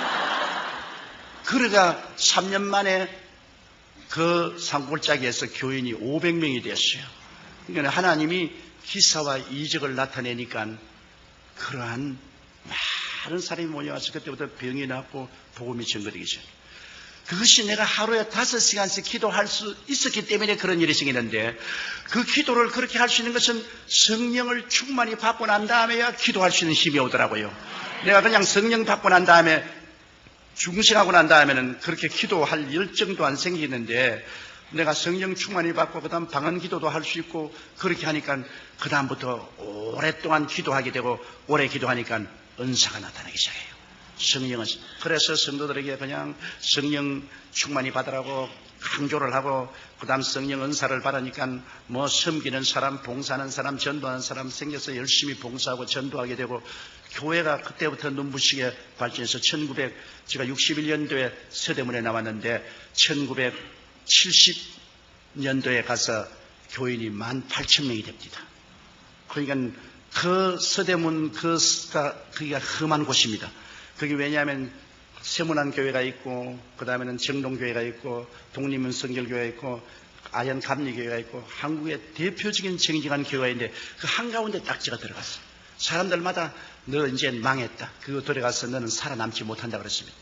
그러가 3년 만에 그 산골짜기에서 교인이 500명이 됐어요. 그러니까 하나님이 기사와 이적을 나타내니까 그러한 많은 사람이 모여와서 그때부터 병이 낫고 복음이 전거되기 시작해요. 그것이 내가 하루에 5시간씩 기도할 수 있었기 때문에 그런 일이 생기는데, 그 기도를 그렇게 할 수 있는 것은 성령을 충만히 받고 난 다음에야 기도할 수 있는 힘이 오더라고요. 내가 그냥 성령 받고 난 다음에 중생하고 난 다음에는 그렇게 기도할 열정도 안 생기는데, 내가 성령 충만이 받고 그 다음 방언 기도도 할 수 있고 그렇게 하니까 그 다음부터 오랫동안 기도하게 되고 오래 기도하니까 은사가 나타나기 시작해요. 성령은. 그래서 성도들에게 그냥 성령 충만이 받으라고 강조를 하고 그 다음 성령 은사를 받으니까 뭐 섬기는 사람, 봉사하는 사람, 전도하는 사람 생겨서 열심히 봉사하고 전도하게 되고 교회가 그때부터 눈부시게 발전해서 제가 61년도에 서대문에 나왔는데 1970년도에 가서 교인이 18,000명이 됩니다. 그러니까 그 서대문 거기가 험한 곳입니다. 거기 왜냐하면 세문안 교회가 있고 그 다음에는 정동교회가 있고 독립문성결교회가 있고 아현감리교회가 있고 한국의 대표적인 정직한 교회인데 그 한가운데 딱 제가 들어갔어요. 사람들마다 너 이제 망했다. 그거 들어가서 너는 살아남지 못한다 그랬습니다.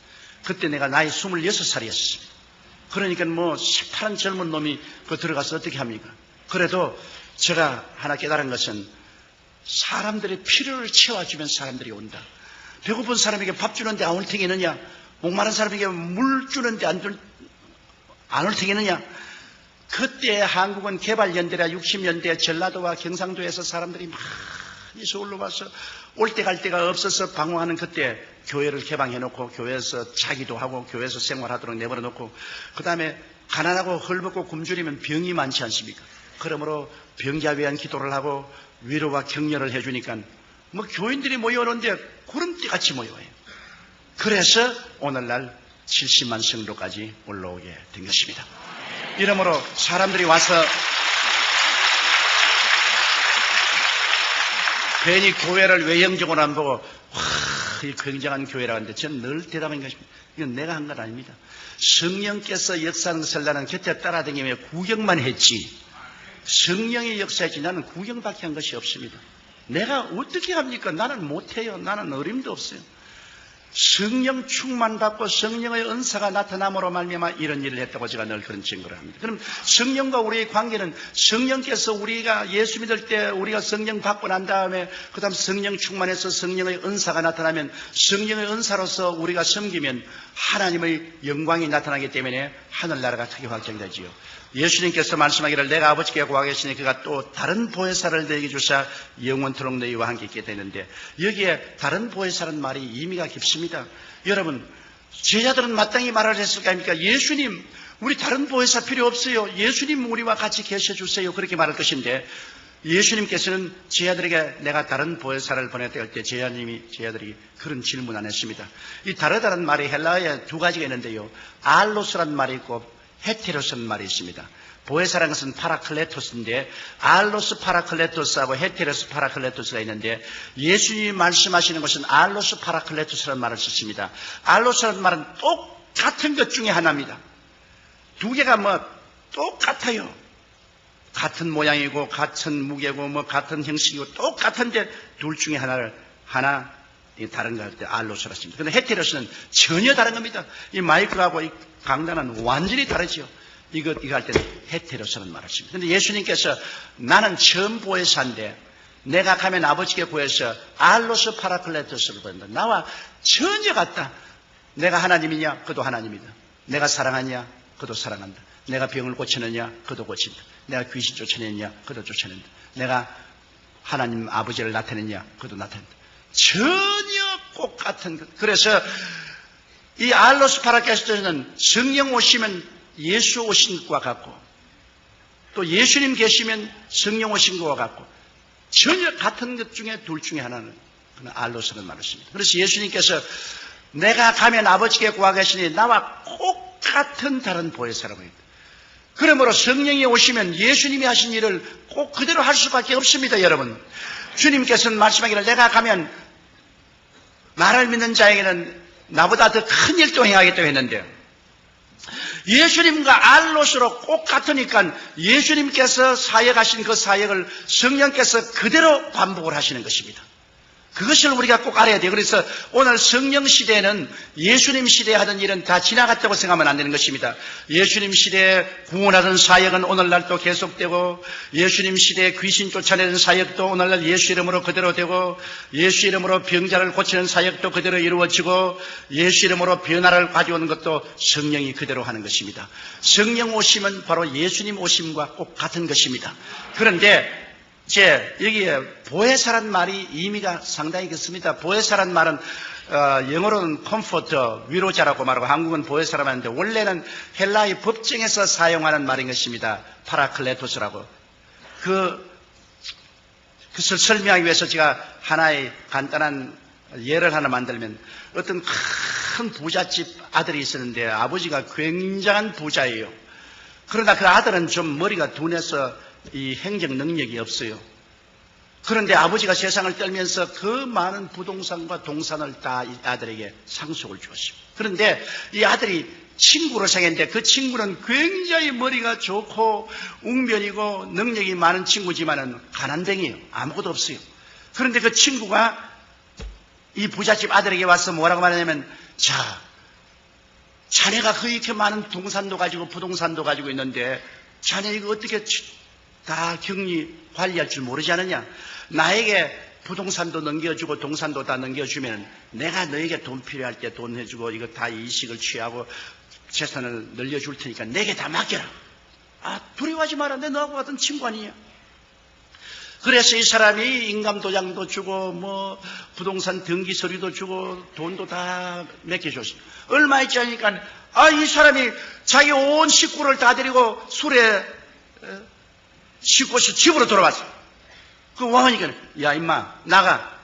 그때 내가 나이 26살이었습니다. 그러니까 뭐 시퍼런 젊은 놈이 그 들어가서 어떻게 합니까? 그래도 제가 하나 깨달은 것은 사람들의 필요를 채워주면 사람들이 온다. 배고픈 사람에게 밥 주는데 안 올 테겠느냐? 목마른 사람에게 물 주는데 안 올 테겠느냐? 그때 한국은 개발연대라 60년대 전라도와 경상도에서 사람들이 많이 서울로 와서 올 때 갈 데가 없어서 방황하는 그때 교회를 개방해놓고 교회에서 자기도 하고 교회에서 생활하도록 내버려놓고 그 다음에 가난하고 헐벗고 굶주리면 병이 많지 않습니까? 그러므로 병자 위한 기도를 하고 위로와 격려를 해주니까 뭐 교인들이 모여오는데 구름띠같이 모여요. 그래서 오늘날 70만 성도까지 올라오게 된 것입니다. 이러므로 사람들이 와서 괜히 교회를 외형적으로 안 보고 이 굉장한 교회라고 하는데 저는 늘 대답한 것입니다. 이건 내가 한 건 아닙니다. 성령께서 역사하는 것을 나는 곁에 따라다니며 구경만 했지 성령의 역사했지 나는 구경밖에 한 것이 없습니다. 내가 어떻게 합니까? 나는 못해요. 나는 어림도 없어요. 성령 충만 받고 성령의 은사가 나타남으로 말미암아 이런 일을 했다고 제가 늘 그런 증거를 합니다. 그럼 성령과 우리의 관계는 성령께서 우리가 예수 믿을 때 우리가 성령 받고 난 다음에 그 다음 성령 충만해서 성령의 은사가 나타나면 성령의 은사로서 우리가 섬기면 하나님의 영광이 나타나기 때문에 하늘나라가 크게 확장되지요. 예수님께서 말씀하기를 내가 아버지께 구하겠으니 그가 또 다른 보혜사를 너에게 주사 영원토록 너희와 함께 있게 되는데 여기에 다른 보혜사라는 말이 의미가 깊습니다. 여러분 제자들은 마땅히 말을 했을 거 아닙니까? 예수님 우리 다른 보혜사 필요 없어요. 예수님 우리와 같이 계셔주세요. 그렇게 말할 것인데 예수님께서는 제자들에게 내가 다른 보혜사를 보냈다 할 때 제자들이 그런 질문 안 했습니다. 이 다르다는 말이 헬라어에 두 가지가 있는데요. 알로스라는 말이 있고 헤테로스라는 말이 있습니다. 보혜사라는 것은 파라클레토스인데 알로스 파라클레토스하고 헤테로스 파라클레토스가 있는데 예수님이 말씀하시는 것은 알로스 파라클레토스라는 말을 썼습니다. 알로스라는 말은 똑같은 것 중에 하나입니다. 두 개가 뭐 똑같아요. 같은 모양이고 같은 무게고 뭐 같은 형식이고 똑같은데 둘 중에 하나 다른 거 할 때 알로스라 했습니다. 그런데 헤테로스는 전혀 다른 겁니다. 이 마이크하고 이 강단은 완전히 다르죠. 이거 할 때는 헤테로스라는 말을 씁니다. 그런데 예수님께서 나는 처음 보혜사인데 내가 가면 아버지께 구해서 알로스 파라클레토스를 보낸다. 나와 전혀 같다. 내가 하나님이냐? 그도 하나님이다. 내가 사랑하냐? 그도 사랑한다. 내가 병을 고치느냐? 그도 고친다. 내가 귀신 쫓아내느냐? 그도 쫓아낸다. 내가 하나님 아버지를 나타내느냐? 그도 나타낸다. 전혀 똑같은 것. 그래서 이 알로스 파라클레토스는 성령 오시면 예수 오신 것과 같고 또 예수님 계시면 성령 오신 것과 같고 전혀 같은 것 중에 둘 중에 하나는 알로스라는 말을 씁니다. 그래서 예수님께서 내가 가면 아버지께 구하겠으니 나와 똑같은 다른 보혜사라고 했다. 그러므로 성령이 오시면 예수님이 하신 일을 꼭 그대로 할 수밖에 없습니다. 여러분 주님께서는 말씀하기를 내가 가면 나를 믿는 자에게는 나보다 더 큰 일도 행하겠다고 했는데 예수님과 알로스로 꼭 같으니까 예수님께서 사역하신 그 사역을 성령께서 그대로 반복을 하시는 것입니다. 그것을 우리가 꼭 알아야 돼요. 그래서 오늘 성령 시대에는 예수님 시대에 하던 일은 다 지나갔다고 생각하면 안 되는 것입니다. 예수님 시대에 구원하던 사역은 오늘날도 계속되고, 예수님 시대에 귀신 쫓아내는 사역도 오늘날 예수 이름으로 그대로 되고, 예수 이름으로 병자를 고치는 사역도 그대로 이루어지고, 예수 이름으로 변화를 가져오는 것도 성령이 그대로 하는 것입니다. 성령 오심은 바로 예수님 오심과 꼭 같은 것입니다. 그런데 여기에 보혜사란 말이 의미가 상당히 깊습니다. 보혜사란 말은 영어로는 컴포터, 위로자라고 말하고 한국은 보혜사라고 하는데 원래는 헬라의 법정에서 사용하는 말인 것입니다. 파라클레토스라고. 그것을 설명하기 위해서 제가 하나의 간단한 예를 하나 만들면, 어떤 큰 부잣집 아들이 있었는데 아버지가 굉장한 부자예요. 그러나 그 아들은 좀 머리가 둔해서 이 행정 능력이 없어요. 그런데 아버지가 세상을 떨면서 그 많은 부동산과 동산을 다 이 아들에게 상속을 주었습니다. 그런데 이 아들이 친구를 사귀었는데 그 친구는 굉장히 머리가 좋고 웅변이고 능력이 많은 친구지만은 가난뱅이에요. 아무것도 없어요. 그런데 그 친구가 이 부잣집 아들에게 와서 뭐라고 말하냐면, 자네가 그렇게 많은 동산도 가지고 부동산도 가지고 있는데 자네 이거 어떻게 다 격리 관리할 줄 모르지 않느냐? 나에게 부동산도 넘겨주고 동산도 다 넘겨주면 내가 너에게 돈 필요할 때 돈 해주고 이거 다 이식을 취하고 재산을 늘려줄 테니까 내게 다 맡겨라. 두려워하지 마라. 내 너하고 같은 친구 아니냐? 그래서 이 사람이 인감도장도 주고 부동산 등기 서류도 주고 돈도 다 맡겨줬습니다. 얼마 있지 않으니까 이 사람이 자기 온 식구를 다 데리고 술에 쉬고서 집으로 돌아왔어. 그 왕이니까, 야 임마 나가.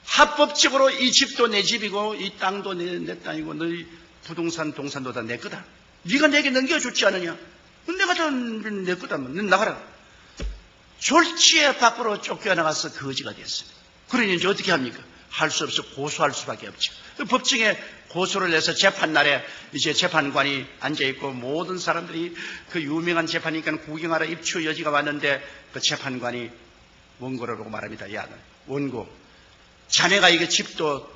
합법적으로 이 집도 내 집이고 이 땅도 내 땅이고 너희 부동산 동산도 다 내 거다. 네가 내게 넘겨줬지 않느냐? 내가 다 내 거다. 넌 나가라. 졸지에 밖으로 쫓겨나가서 거지가 됐습니다. 그러니 이제 어떻게 합니까? 할 수 없어 고소할 수밖에 없죠. 법정에 고소를 해서 재판날에 이제 재판관이 앉아있고 모든 사람들이 그 유명한 재판이니까 구경하러 입추 여지가 왔는데 그 재판관이 원고라고 말합니다. 야, 원고, 자네가 이게 집도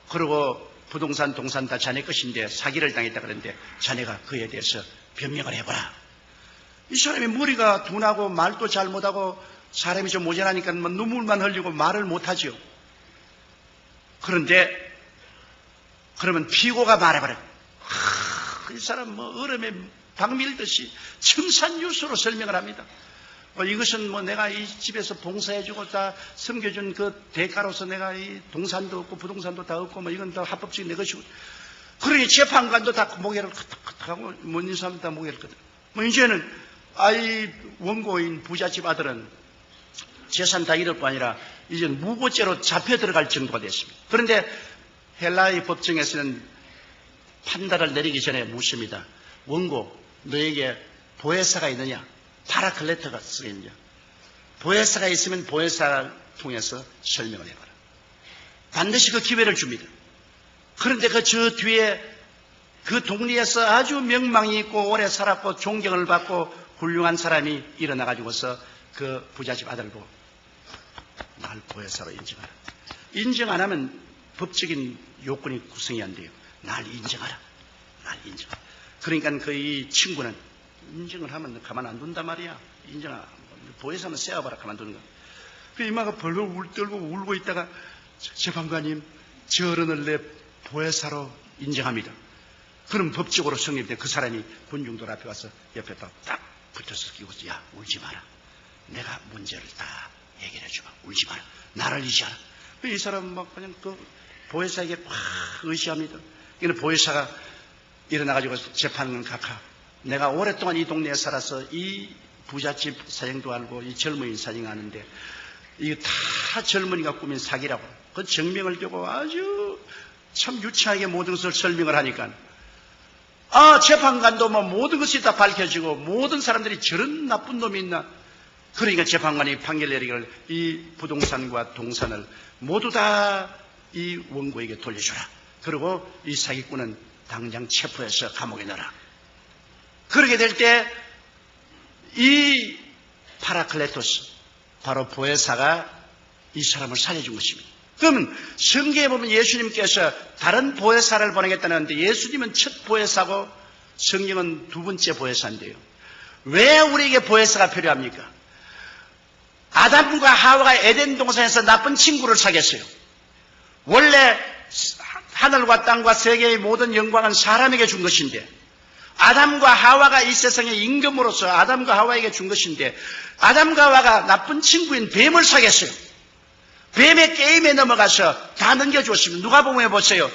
그러고 부동산 동산 다 자네 것인데 사기를 당했다 그러는데 자네가 그에 대해서 변명을 해보라. 이 사람이 머리가 둔하고 말도 잘 못하고 사람이 좀 모자라니까 눈물만 흘리고 말을 못하죠. 그런데 그러면 피고가 말해버려. 이 사람 얼음에 박 밀듯이 청산유수로 설명을 합니다. 이것은 내가 이 집에서 봉사해주고 다 섬겨준 그 대가로서 내가 이 동산도 없고 부동산도 다 없고 이건 다 합법적인 내 것이고. 그러니 재판관도 다 모개를 하고 모든 사람 다 모개를 끄덕. 이제는 이 원고인 부잣집 아들은 재산 다 잃을 뿐 아니라 이제 무고죄로 잡혀 들어갈 정도가 됐습니다. 그런데 헬라의 법정에서는 판단을 내리기 전에 묻습니다. 원고, 너에게 보혜사가 있느냐? 파라클레토가 쓰겠느냐? 보혜사가 있으면 보혜사를 통해서 설명을 해봐라. 반드시 그 기회를 줍니다. 그런데 저 뒤에 그 동리에서 아주 명망이 있고 오래 살았고 존경을 받고 훌륭한 사람이 일어나가지고서 그 부잣집 아들 보고 날 보혜사로 인정하라. 인정 안 하면 법적인 요건이 구성이 안 돼요. 날 인정하라. 날 인정하라. 그러니까 이 친구는 인정을 하면 가만 안 둔단 말이야. 인정하라. 보혜사는 세워봐라. 가만 두는 거. 그 이마가 벌벌 떨고 울고 있다가 재판관님, 저 어른을 내 보혜사로 인정합니다. 그럼 법적으로 성립돼. 그 사람이 군중들 앞에 와서 옆에 딱 붙어서 끼고, 야, 울지 마라. 내가 문제를 다 얘기를 해주마. 울지 마라. 나를 의지하라. 이 사람은 막 그냥 그 보혜사에게 막 의지합니다. 그러니까 보혜사가 일어나가지고 재판은 각하. 내가 오랫동안 이 동네에 살아서 이 부잣집 사정도 알고 이 젊은이 사정 아는데 이게 다 젊은이가 꾸민 사기라고. 그 증명을 대고 아주 참 유치하게 모든 것을 설명을 하니까 재판관도 모든 것이 다 밝혀지고 모든 사람들이 저런 나쁜 놈이 있나. 그러니까 재판관이 판결 내리기를 이 부동산과 동산을 모두 다 이 원고에게 돌려주라. 그리고 이 사기꾼은 당장 체포해서 감옥에 넣어라. 그렇게 될 때 이 파라클레토스, 바로 보혜사가 이 사람을 살려준 것입니다. 그러면 성경에 보면 예수님께서 다른 보혜사를 보내겠다는데 예수님은 첫 보혜사고 성령은 두 번째 보혜사인데요. 왜 우리에게 보혜사가 필요합니까? 아담과 하와가 에덴 동산에서 나쁜 친구를 사귀었어요. 원래 하늘과 땅과 세계의 모든 영광은 사람에게 준 것인데 아담과 하와가 이 세상의 임금으로서 아담과 하와에게 준 것인데 아담과 하와가 나쁜 친구인 뱀을 사귀었어요. 뱀의 게임에 넘어가서 다 넘겨주었습니다. 누가복음에 보세요.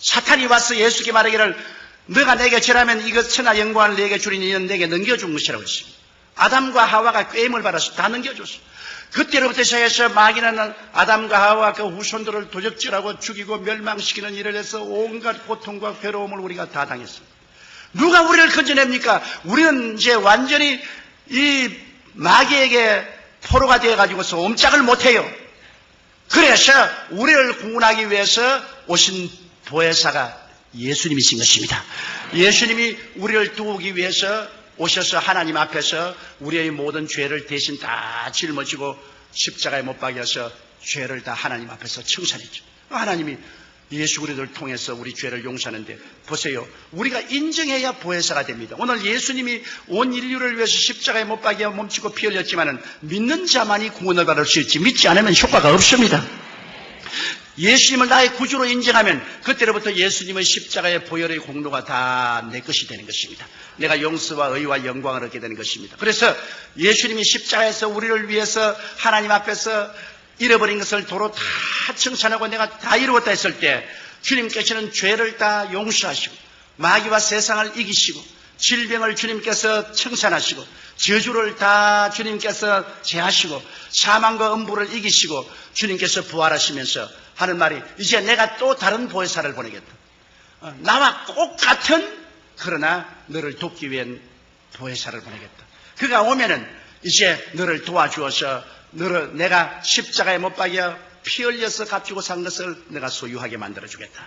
사탄이 와서 예수께 말하기를 너가 내게 절하면 이것 천하 영광을 내게 주리니 이는 내게 넘겨준 것이라고 했습니다. 아담과 하와가 게임을 받아서 다 넘겨줬어요. 그때로부터 시작해서 마귀는 아담과 하와 그 후손들을 도적질하고 죽이고 멸망시키는 일을 해서 온갖 고통과 괴로움을 우리가 다 당했습니다. 누가 우리를 건져냅니까? 우리는 이제 완전히 이 마귀에게 포로가 되어가지고서 옴짝을 못해요. 그래서 우리를 구원하기 위해서 오신 보혜사가 예수님이신 것입니다. 예수님이 우리를 도우기 위해서 오셔서 하나님 앞에서 우리의 모든 죄를 대신 다 짊어지고 십자가에 못 박여서 죄를 다 하나님 앞에서 청산했죠. 하나님이 예수 그리스도를 통해서 우리 죄를 용서하는데 보세요. 우리가 인정해야 보혜사가 됩니다. 오늘 예수님이 온 인류를 위해서 십자가에 못 박여 몸치고 피 흘렸지만은 믿는 자만이 구원을 받을 수 있지 믿지 않으면 효과가 없습니다. 예수님을 나의 구주로 인정하면 그때로부터 예수님의 십자가의 보혈의 공로가 다 내 것이 되는 것입니다. 내가 용서와 의와 영광을 얻게 되는 것입니다. 그래서 예수님이 십자가에서 우리를 위해서 하나님 앞에서 잃어버린 것을 도로 다 청산하고 내가 다 이루었다 했을 때 주님께서는 죄를 다 용서하시고 마귀와 세상을 이기시고 질병을 주님께서 청산하시고 저주를 다 주님께서 제하시고 사망과 음부를 이기시고 주님께서 부활하시면서 하는 말이 이제 내가 또 다른 보혜사를 보내겠다. 나와 똑같은 그러나 너를 돕기 위한 보혜사를 보내겠다. 그가 오면은 이제 너를 도와주어서 너를 내가 십자가에 못 박여 피 흘려서 값주고 산 것을 내가 소유하게 만들어주겠다.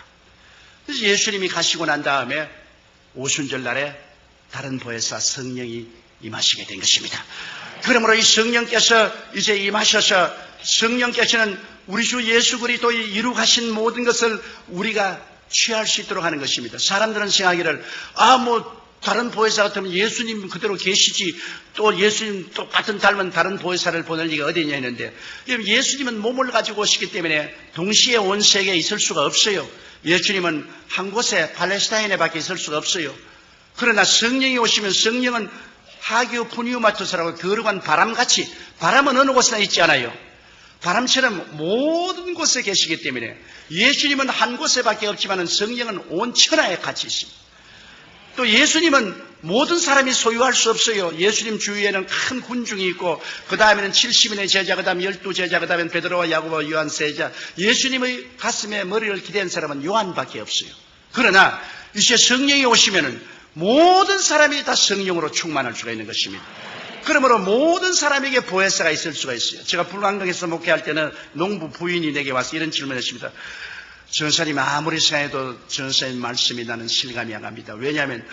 그래서 예수님이 가시고 난 다음에 오순절 날에 다른 보혜사 성령이 임하시게 된 것입니다. 그러므로 이 성령께서 이제 임하셔서 성령께서는 우리 주 예수 그리스도의 이룩하신 모든 것을 우리가 취할 수 있도록 하는 것입니다. 사람들은 생각하기를 다른 보혜사 같으면 예수님 그대로 계시지 또 예수님 똑같은 닮은 다른 보혜사를 보낼 리가 어디냐 했는데 예수님은 몸을 가지고 오시기 때문에 동시에 온 세계에 있을 수가 없어요. 예수님은 한 곳에 팔레스타인에 밖에 있을 수가 없어요. 그러나 성령이 오시면 성령은 하기오 푸니우마토스라고 거룩한 바람같이 바람은 어느 곳에나 있지 않아요. 바람처럼 모든 곳에 계시기 때문에 예수님은 한 곳에밖에 없지만 성령은 온 천하에 같이 있습니다. 또 예수님은 모든 사람이 소유할 수 없어요. 예수님 주위에는 큰 군중이 있고 그 다음에는 70인의 제자, 그 다음에 12제자, 그 다음에 베드로와 야고보와 요한 세자. 예수님의 가슴에 머리를 기댄 사람은 요한밖에 없어요. 그러나 이제 성령이 오시면은 모든 사람이 다 성령으로 충만할 수가 있는 것입니다. 그러므로 모든 사람에게 보혜사가 있을 수가 있어요. 제가 불광동에서 목회할 때는 농부 부인이 내게 와서 이런 질문을 했습니다. 전사님 아무리 생각해도 전사님 말씀이 나는 실감이 안 갑니다. 왜냐하면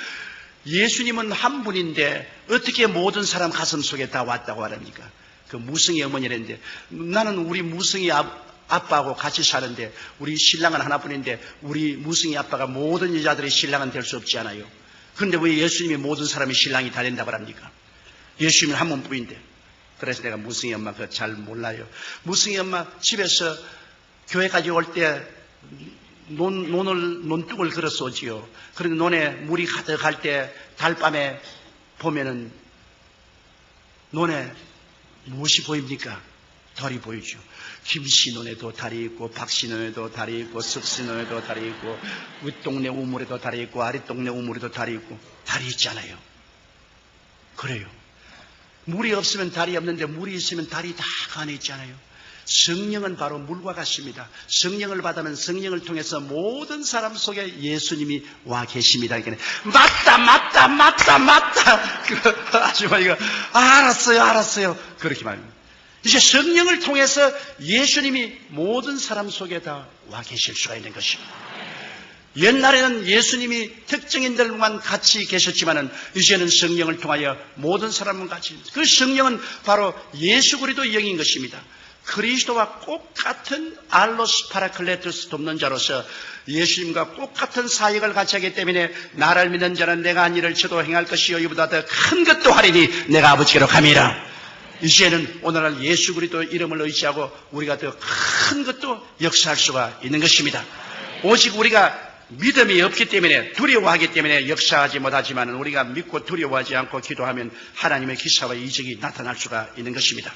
예수님은 한 분인데 어떻게 모든 사람 가슴 속에 다 왔다고 하랍니까? 그 무성이 어머니랬는데 나는 우리 무성이 아빠하고 같이 사는데 우리 신랑은 하나뿐인데 우리 무성이 아빠가 모든 여자들의 신랑은 될 수 없지 않아요. 그런데 왜 예수님이 모든 사람이 신랑이 다 된다고 합니까? 예수님은 한 몸뿐인데. 그래서 내가 무성이 엄마 그거 잘 몰라요. 무성이 엄마 집에서 교회까지 올 때 논둑을 걸어서 오지요. 그런데 논에 물이 가득할 때 달밤에 보면은 논에 무엇이 보입니까? 달이 보이죠. 김씨 논에도 달이 있고 박씨 논에도 달이 있고 석씨 논에도 달이 있고 윗동네 우물에도 달이 있고 아랫동네 우물에도 달이 있고 달이 있잖아요. 그래요. 물이 없으면 달이 없는데 물이 있으면 달이 다 그 안에 있잖아요. 성령은 바로 물과 같습니다. 성령을 받으면 성령을 통해서 모든 사람 속에 예수님이 와 계십니다. 맞다. 그 아주머니가 알았어요. 그렇게 말합니다. 이제 성령을 통해서 예수님이 모든 사람 속에 다 와 계실 수가 있는 것입니다. 옛날에는 예수님이 특정인들만 같이 계셨지만은 이제는 성령을 통하여 모든 사람은 같이. 그 성령은 바로 예수 그리스도의 영인 것입니다. 그리스도와 똑같은 알로스 파라클레토스 돕는 자로서 예수님과 똑같은 사역을 같이 하기 때문에 나를 믿는 자는 내가 한 일을 저도 행할 것이요 이보다 더 큰 것도 하리니 내가 아버지께로 감이라. 이제는 오늘날 예수 그리스도 이름을 의지하고 우리가 더 큰 것도 역사할 수가 있는 것입니다. 오직 우리가 믿음이 없기 때문에 두려워하기 때문에 역사하지 못하지만 우리가 믿고 두려워하지 않고 기도하면 하나님의 기사와 이적이 나타날 수가 있는 것입니다.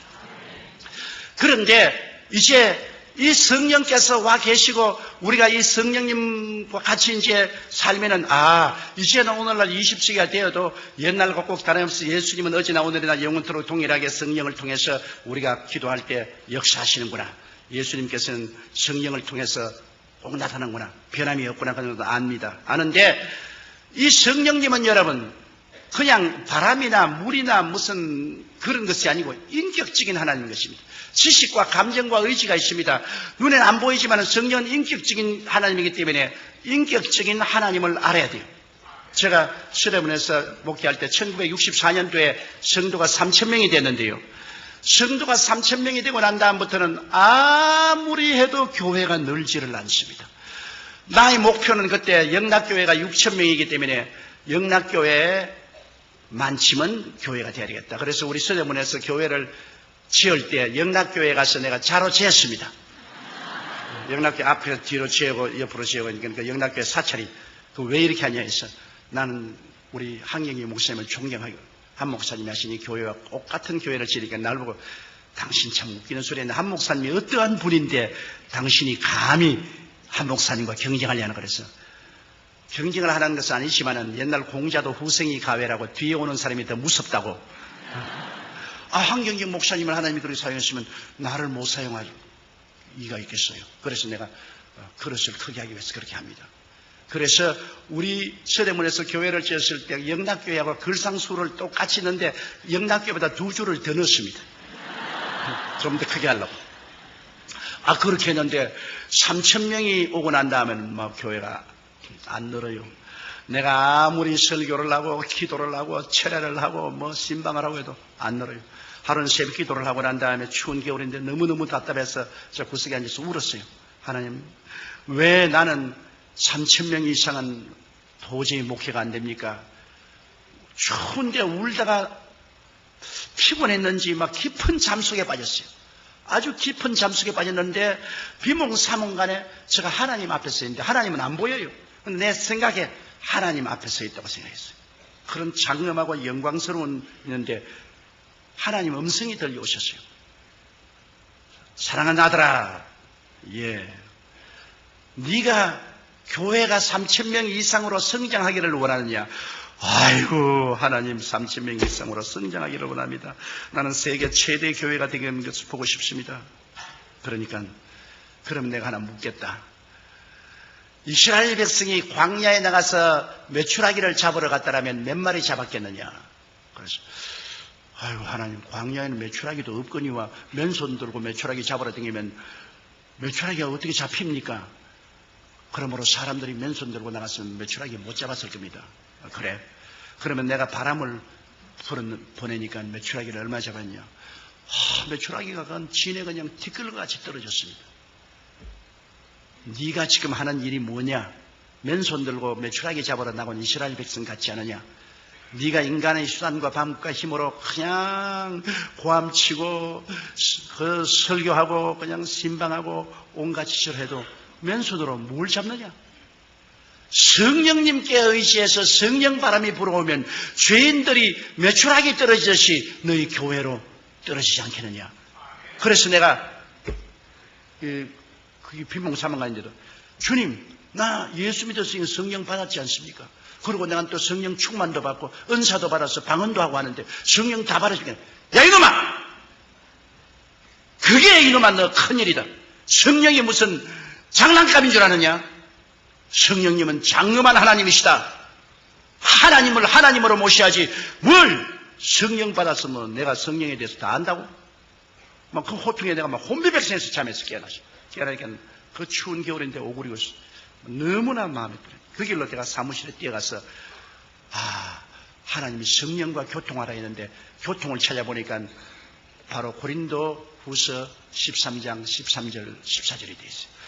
그런데 이제 이 성령께서 와 계시고 우리가 이 성령님과 같이 이제 살면은 이제는 오늘날 20세기가 되어도 옛날과 꼭 다름없이 예수님은 어제나 오늘이나 영원토록 동일하게 성령을 통해서 우리가 기도할 때 역사하시는구나. 예수님께서는 성령을 통해서 꼭 나타나는구나. 변함이 없구나. 그런 것도 압니다. 아는데 이 성령님은 여러분 그냥 바람이나 물이나 무슨 그런 것이 아니고 인격적인 하나님인 것입니다. 지식과 감정과 의지가 있습니다. 눈에는 안 보이지만 성령은 인격적인 하나님이기 때문에 인격적인 하나님을 알아야 돼요. 제가 서대문에서 목회할 때 1964년도에 성도가 3,000명이 됐는데요. 성도가 3,000명이 되고 난 다음부터는 아무리 해도 교회가 늘지를 않습니다. 나의 목표는 그때 영락교회가 6,000명이기 때문에 영락교회에 많지면 교회가 돼야 되겠다. 그래서 우리 서대문에서 교회를 지을 때 영락교회에 가서 내가 자로 재었습니다. 영락교회 앞에 뒤로 재고 옆으로 재고 그러니까 영락교회 사찰이 왜 이렇게 하냐 해서 나는 우리 한경희 목사님을 존경하고 한 목사님이 하시니 교회와 똑같은 교회를 지으니까 날 보고 당신 참 웃기는 소리 했는데 한 목사님이 어떠한 분인데 당신이 감히 한 목사님과 경쟁하려는 그래서 경쟁을 하는 것은 아니지만은 옛날 공자도 후생이 가외라고 뒤에 오는 사람이 더 무섭다고. 한경경 목사님을 하나님이 그렇게 사용했으면 나를 못 사용할 이가 있겠어요. 그래서 내가 그릇을 크게 하기 위해서 그렇게 합니다. 그래서 우리 서대문에서 교회를 지었을 때 영락교회하고 글상수를 똑같이 넣는데 영락교회보다 2줄을 더 넣었습니다. 좀 더 크게 하려고. 그렇게 했는데 3,000명이 오고 난 다음에는 막 교회가 안 늘어요. 내가 아무리 설교를 하고 기도를 하고 철야를 하고 신방을 하고 해도 안 늘어요. 하루는 새벽 기도를 하고 난 다음에 추운 겨울인데 너무너무 답답해서 저 구석에 앉아서 울었어요. 하나님, 왜 나는 3,000명 이상은 도저히 목회가 안 됩니까? 추운데 울다가 피곤했는지 막 깊은 잠속에 빠졌어요. 아주 깊은 잠속에 빠졌는데 비몽사몽간에 제가 하나님 앞에 서 있는데 하나님은 안 보여요. 내 생각에 하나님 앞에 서 있다고 생각했어요. 그런 장엄하고 영광스러운 있는데 하나님 음성이 들려오셨어요. 사랑하는 아들아, 네가 교회가 3,000명 이상으로 성장하기를 원하느냐? 아이고, 하나님 3,000명 이상으로 성장하기를 원합니다. 나는 세계 최대 교회가 되는 것을 보고 싶습니다. 그러니까 그럼 내가 하나 묻겠다. 이스라엘 백성이 광야에 나가서 메추라기를 잡으러 갔다라면 몇 마리 잡았겠느냐? 그래서 아이고, 하나님, 광야에는 메추라기도 없거니와 맨손 들고 메추라기 잡으러 다니면 메추라기가 어떻게 잡힙니까? 그러므로 사람들이 맨손 들고 나갔으면 메추라기 못 잡았을 겁니다. 그래? 그러면 내가 바람을 보내니까 메추라기를 얼마 잡았냐? 메추라기가 진에 그냥 티끌같이 떨어졌습니다. 네가 지금 하는 일이 뭐냐? 맨손 들고 메추라기 잡으러 나온 이스라엘 백성 같지 않느냐? 네가 인간의 수단과 방법과 힘으로 그냥 고함치고 설교하고 그냥 신방하고 온갖 짓을 해도 맨손으로 뭘 잡느냐? 성령님께 의지해서 성령 바람이 불어오면 죄인들이 메추라기 떨어지듯이 너희 교회로 떨어지지 않겠느냐? 그래서 내가 그게 비몽사몽간인데도 주님, 나 예수 믿었으니 성령 받았지 않습니까? 그리고 내가 또 성령 충만도 받고 은사도 받아서 방언도 하고 하는데 성령 다 받아주겠네. 야 이놈아! 그게 이놈아 너 큰일이다. 성령이 무슨 장난감인 줄 아느냐? 성령님은 장엄한 하나님이시다. 하나님을 하나님으로 모셔야지 뭘 성령 받았으면 내가 성령에 대해서 다 안다고? 막 그 호통에 내가 막 혼비백산에서 잠에서 깨어나죠. 깨어나니까 그 추운 겨울인데 오그리고 너무나 마음에 들어요. 그 길로 제가 사무실에 뛰어가서 하나님이 성령과 교통하라 했는데 교통을 찾아보니까 바로 고린도 후서 13장 13절 14절이 되어 있어요.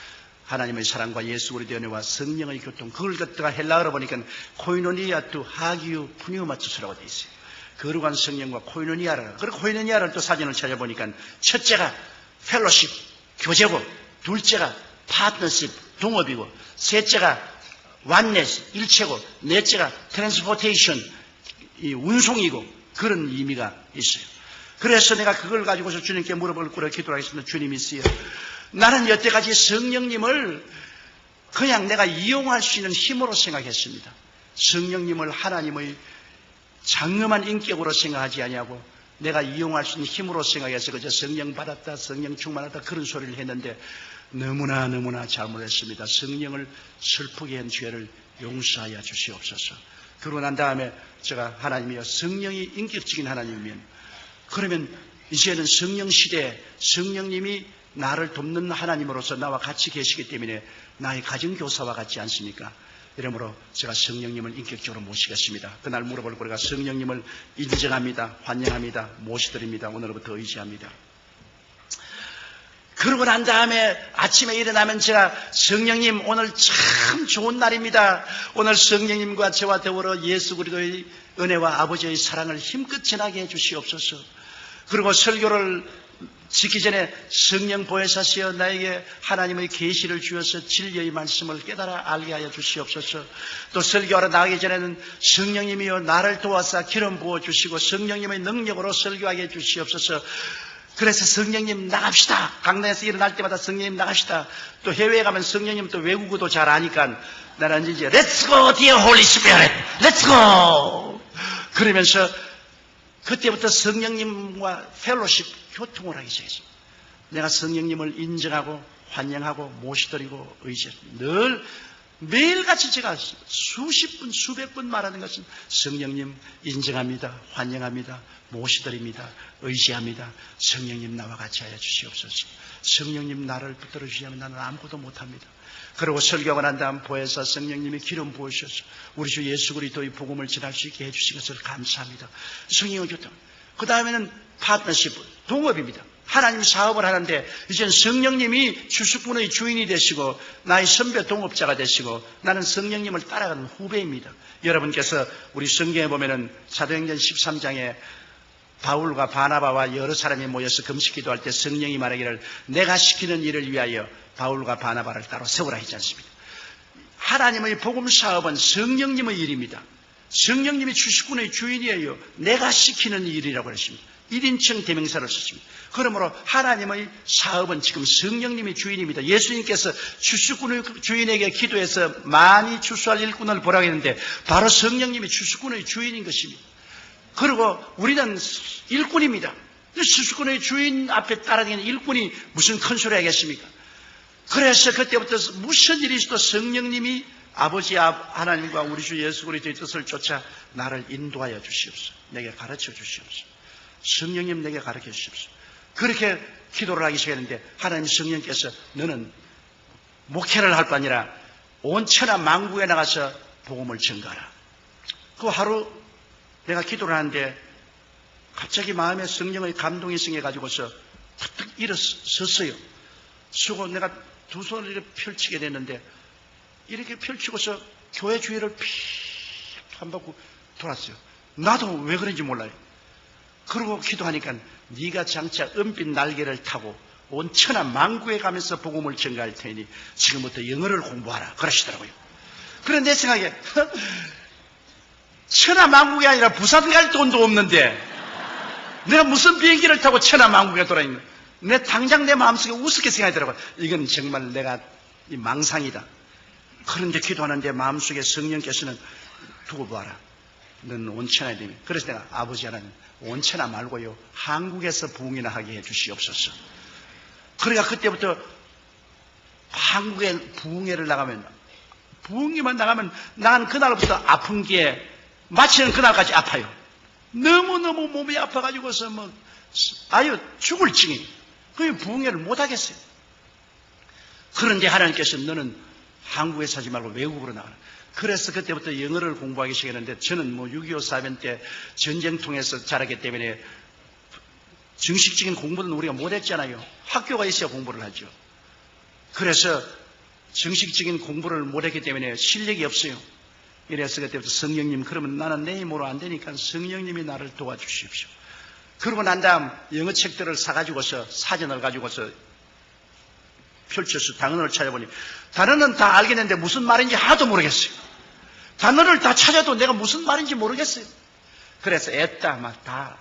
하나님의 사랑과 예수 그리스도의 은혜와 성령의 교통, 그걸 갖다가 헬라어로 보니까 코이노니아투 하기우 푸니우마투스라고 되어 있어요. 거룩한 성령과 코이노니아라. 그리고 코이노니아를 또 사진을 찾아보니까 첫째가 펠로십, 교제고, 둘째가 파트너십, 동업이고, 셋째가 완네스, 일체고, 넷째가 트랜스포테이션, 운송이고, 그런 의미가 있어요. 그래서 내가 그걸 가지고서 주님께 물어볼 거라 기도하겠습니다. 주님 있어요. 나는 여태까지 성령님을 그냥 내가 이용할 수 있는 힘으로 생각했습니다. 성령님을 하나님의 장엄한 인격으로 생각하지 아니하고 내가 이용할 수 있는 힘으로 생각해서 그저 성령 받았다, 성령 충만하다 그런 소리를 했는데 너무나 잘못했습니다. 성령을 슬프게 한 죄를 용서하여 주시옵소서. 그러고 난 다음에 제가 하나님이여, 성령이 인격적인 하나님이면 그러면 이제는 성령 시대에 성령님이 나를 돕는 하나님으로서 나와 같이 계시기 때문에 나의 가정교사와 같지 않습니까? 이러므로 제가 성령님을 인격적으로 모시겠습니다. 그날 물어볼 거리가 성령님을 인정합니다. 환영합니다. 모시드립니다. 오늘부터 의지합니다. 그러고 난 다음에 아침에 일어나면 제가 성령님 오늘 참 좋은 날입니다. 오늘 성령님과 저와 더불어 예수 그리스도의 은혜와 아버지의 사랑을 힘껏 전하게 해주시옵소서. 그리고 설교를 짓기 전에 성령 보혜사시여 나에게 하나님의 계시를 주어서 진리의 말씀을 깨달아 알게 하여 주시옵소서. 또 설교하러 나가기 전에는 성령님이여 나를 도와서 기름 부어주시고 성령님의 능력으로 설교하게 해주시옵소서. 그래서 성령님 나갑시다. 강단에서 일어날 때마다 성령님 나갑시다. 또 해외에 가면 성령님 또 외국어도 잘 아니까 나는 이제 Let's go dear Holy Spirit, Let's go. 그러면서 그때부터 성령님과 펠로십 교통을 하기 시작했습니다. 내가 성령님을 인정하고 환영하고 모시드리고 의지했습니다. 늘 매일같이 제가 수십 분 수백 번 말하는 것은 성령님 인정합니다. 환영합니다. 모시드립니다. 의지합니다. 성령님 나와 같이 하여 주시옵소서. 성령님 나를 붙들어 주시면 나는 아무것도 못합니다. 그리고 설교가 난 다음 보혜사 성령님이 기름 부으셔서 우리 주 예수 그리스도의 복음을 전할 수 있게 해주신 것을 감사합니다. 성령의 교통. 그 다음에는 파트너십, 동업입니다. 하나님 사업을 하는데 이제는 성령님이 주수꾼의 주인이 되시고 나의 선배 동업자가 되시고 나는 성령님을 따라가는 후배입니다. 여러분께서 우리 성경에 보면은 사도행전 13장에 바울과 바나바와 여러 사람이 모여서 금식 기도할 때 성령이 말하기를 내가 시키는 일을 위하여 바울과 바나바를 따로 세우라 했지 않습니까? 하나님의 복음 사업은 성령님의 일입니다. 성령님이 주수꾼의 주인이에요. 내가 시키는 일이라고 그랬습니다. 1인称 대명사를 썼습니다. 그러므로 하나님의 사업은 지금 성령님이 주인입니다. 예수님께서 주수꾼의 주인에게 기도해서 많이 추수할 일꾼을 보라고 했는데 바로 성령님이 주수꾼의 주인인 것입니다. 그리고 우리는 일꾼입니다. 주수꾼의 주인 앞에 따라다니는 일꾼이 무슨 큰 소리 하겠습니까? 그래서 그때부터 무슨 일이 있어도 성령님이 아버지 하나님과 우리 주 예수 그리스도의 뜻을 쫓아 나를 인도하여 주시옵소서. 내게 가르쳐 주시옵소서. 성령님 내게 가르쳐 주시옵소서. 그렇게 기도를 하기 시작했는데 하나님 성령께서 너는 목회를 할 거 아니라 온 천하 만국에 나가서 복음을 전가하라. 그 하루 내가 기도를 하는데 갑자기 마음에 성령의 감동이 생겨가지고서 탁탁 일어섰어요. 쓰고 내가 두 손을 이렇게 펼치게 됐는데 이렇게 펼치고서 교회 주위를 한 바퀴 돌았어요. 나도 왜 그런지 몰라요. 그러고 기도하니까 네가 장차 은빛 날개를 타고 온 천하 만국에 가면서 복음을 전가할 테니 지금부터 영어를 공부하라 그러시더라고요. 그런데 내 생각에 천하 만국이 아니라 부산 갈 돈도 없는데 내가 무슨 비행기를 타고 천하 만국에 돌아있는 내 당장 내 마음속에 우습게 생각하더라고요. 이건 정말 내가 망상이다. 그런데 기도하는데 마음속에 성령께서는 두고 봐라. 넌 온천하야 되면. 그래서 내가 아버지 하나님 온천하 말고요 한국에서 부흥이나 하게 해 주시옵소서. 그러니까 그때부터 한국에 부흥회를 나가면 부흥회만 나가면 난 그날부터 아픈 게 마치는 그날까지 아파요. 너무너무 몸이 아파가지고서 아유 죽을 징이. 그게 부흥회를 못하겠어요. 그런데 하나님께서 너는 한국에 사지 말고 외국으로 나가라. 그래서 그때부터 영어를 공부하기 시작했는데 저는 6.25 사변 때 전쟁 통해서 자랐기 때문에 정식적인 공부는 우리가 못했잖아요. 학교가 있어야 공부를 하죠. 그래서 정식적인 공부를 못했기 때문에 실력이 없어요. 이래서 그때부터 성령님, 그러면 나는 내 힘으로 안 되니까 성령님이 나를 도와주십시오. 그러고 난 다음 영어 책들을 사가지고서 사전을 가지고서 펼쳐서 단어를 찾아보니 단어는 다 알겠는데 무슨 말인지 하나도 모르겠어요. 단어를 다 찾아도 내가 무슨 말인지 모르겠어요. 그래서 애따 막 다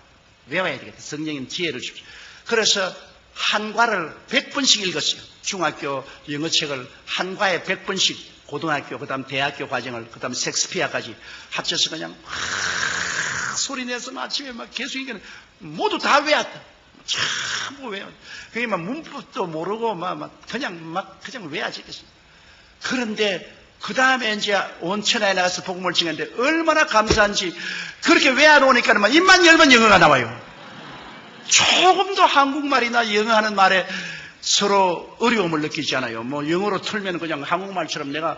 외워야 되겠다. 성령님 지혜를 주십시오. 그래서 한과를 100번씩 읽었어요. 중학교 영어책을 한과에 100번씩, 고등학교, 그 다음 대학교 과정을, 그 다음 섹스피어까지 합쳐서 그냥 소리내서 아침에 막 계속 읽는 모두 다 외웠다. 전부 외웠다. 그게 막 문법도 모르고 그냥 외워지겠어요. 그런데 그 다음에 이제 온 천하에 나가서 복음을 증했는데 얼마나 감사한지, 그렇게 외워놓으니까 입만 열면 영어가 나와요. 조금도 한국말이나 영어 하는 말에 서로 어려움을 느끼지 않아요. 영어로 틀면 그냥 한국말처럼 내가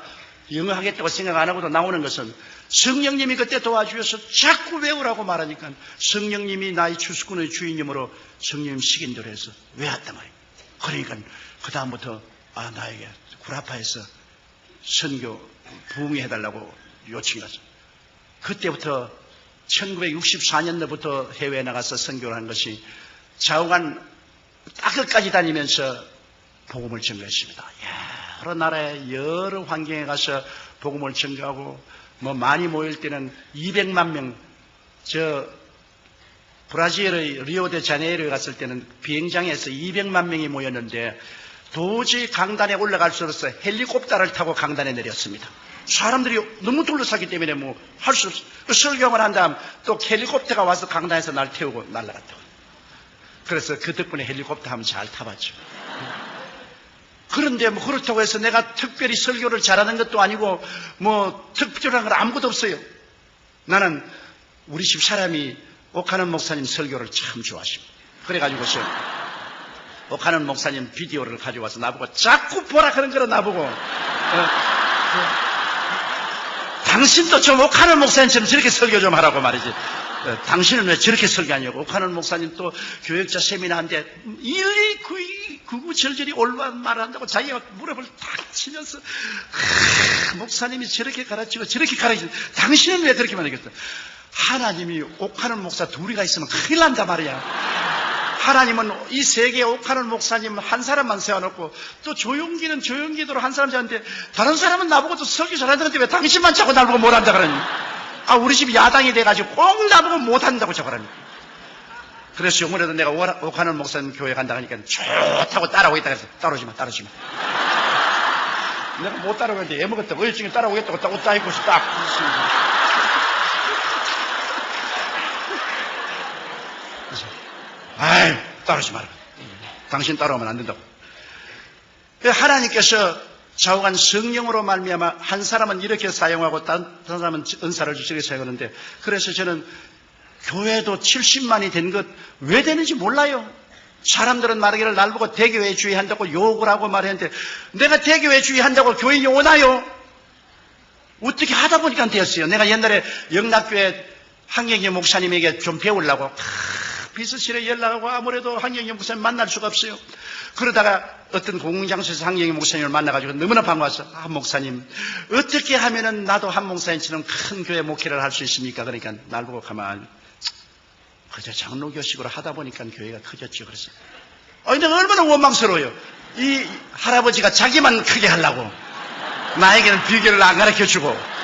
영어 하겠다고 생각 안 하고도 나오는 것은 성령님이 그때 도와주셔서 자꾸 외우라고 말하니까 성령님이 나의 주수꾼의 주인님으로 성령님 시킨 대로 해서 외웠단 말이에요. 그러니까 그 다음부터 나에게 구라파에서 선교 부흥해달라고 요청이 왔어요. 그때부터 1964년도부터 해외에 나가서 선교를 한 것이 좌우간 땅끝까지 다니면서 복음을 전거했습니다. 여러 나라에 여러 환경에 가서 복음을 전거하고 많이 모일 때는 200만 명, 브라질의 리오데자네이루에 갔을 때는 비행장에서 200만 명이 모였는데 도저히 강단에 올라갈 수 없어서 헬리콥터를 타고 강단에 내렸습니다. 사람들이 너무 둘러싸기 때문에 할 수 없어요. 설교를 한 다음 또 헬리콥터가 와서 강단에서 날 태우고 날아갔다고. 그래서 그 덕분에 헬리콥터 한번 잘 타봤죠. 그런데 그렇다고 해서 내가 특별히 설교를 잘하는 것도 아니고 특별한 건 아무것도 없어요. 나는 우리 집 사람이 옥하는 목사님 설교를 참 좋아하십니다. 그래가지고서 옥하는 목사님 비디오를 가져와서 나보고 자꾸 보라 그런 거를 나보고 당신도 좀 옥하는 목사님처럼 저렇게 설교 좀 하라고 말이지. 당신은 왜 저렇게 설교하냐고. 옥하는 목사님 또 교역자 세미나 한데 일일이 구구절절히 올바른 말을 한다고 자기가 무릎을 탁 치면서 목사님이 저렇게 가르치고 저렇게 가르치고 당신은 왜 그렇게 말하겠어. 하나님이 옥하는 목사 둘이가 있으면 큰일 난다 말이야. 하나님은 이 세계에 옥하는 목사님 한 사람만 세워놓고 또 조용기는 조용기대로 한 사람 잡는데 다른 사람은 나보고 또 설교 잘한다는데 왜 당신만 자꾸 나보고 못한다 그러니. 우리 집 야당이 돼가지고 꼭 나보고 못한다고 저거라니까. 그래서 요번에도 내가 옥하는 목사님 교회 간다 하니까 좋다고 따라오고 있다 그래서 따라오지 마. 내가 못 따라오겠는데 애먹었다고 의중에 따라오겠다고 딱 옷 다 입고 딱 아이, 따르지 마라. 당신 따라오면 안 된다고. 하나님께서 좌우간 성령으로 말미암아 한 사람은 이렇게 사용하고 다른 사람은 은사를 저렇게 사용하는데, 그래서 저는 교회도 70만이 된 것 왜 되는지 몰라요. 사람들은 말하기를 날 보고 대교회주의 한다고 욕을 하고 말했는데 내가 대교회주의 한다고 교인이 오나요? 어떻게 하다 보니까 되었어요. 내가 옛날에 영락교회 한경희 목사님에게 좀 배우려고 비서실에 연락하고 아무래도 한경희 목사님 만날 수가 없어요. 그러다가 어떤 공공장소에서 한경희 목사님을 만나가지고 너무나 반가워서 한 목사님 어떻게 하면은 나도 한 목사님처럼 큰 교회 목회를 할 수 있습니까? 그러니까 날 보고 가만히 그저 장로교식으로 하다 보니까 교회가 커졌죠. 그래서 내가 얼마나 원망스러워요. 이 할아버지가 자기만 크게 하려고 나에게는 비결을 안 가르쳐주고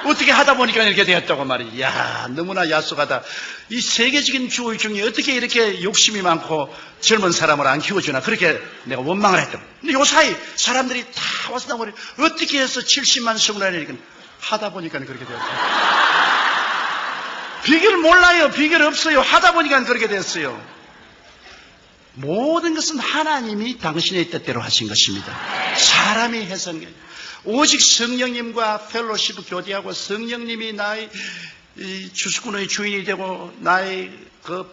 어떻게 하다 보니까 이렇게 되었다고 말이지. 야, 너무나 야속하다. 이 세계적인 주의 중에 어떻게 이렇게 욕심이 많고 젊은 사람을 안 키워주나. 그렇게 내가 원망을 했다. 근데 요 사이 사람들이 다 와서 나오니 어떻게 해서 70만 성을 하니까 하다 보니까 그렇게 되었어요. 비결을 몰라요. 비결 없어요. 하다 보니까 그렇게 됐어요. 모든 것은 하나님이 당신의 뜻대로 하신 것입니다. 사람이 해서는 게 오직 성령님과 펠로시프 교제하고 성령님이 나의 주수꾼의 주인이 되고 나의 그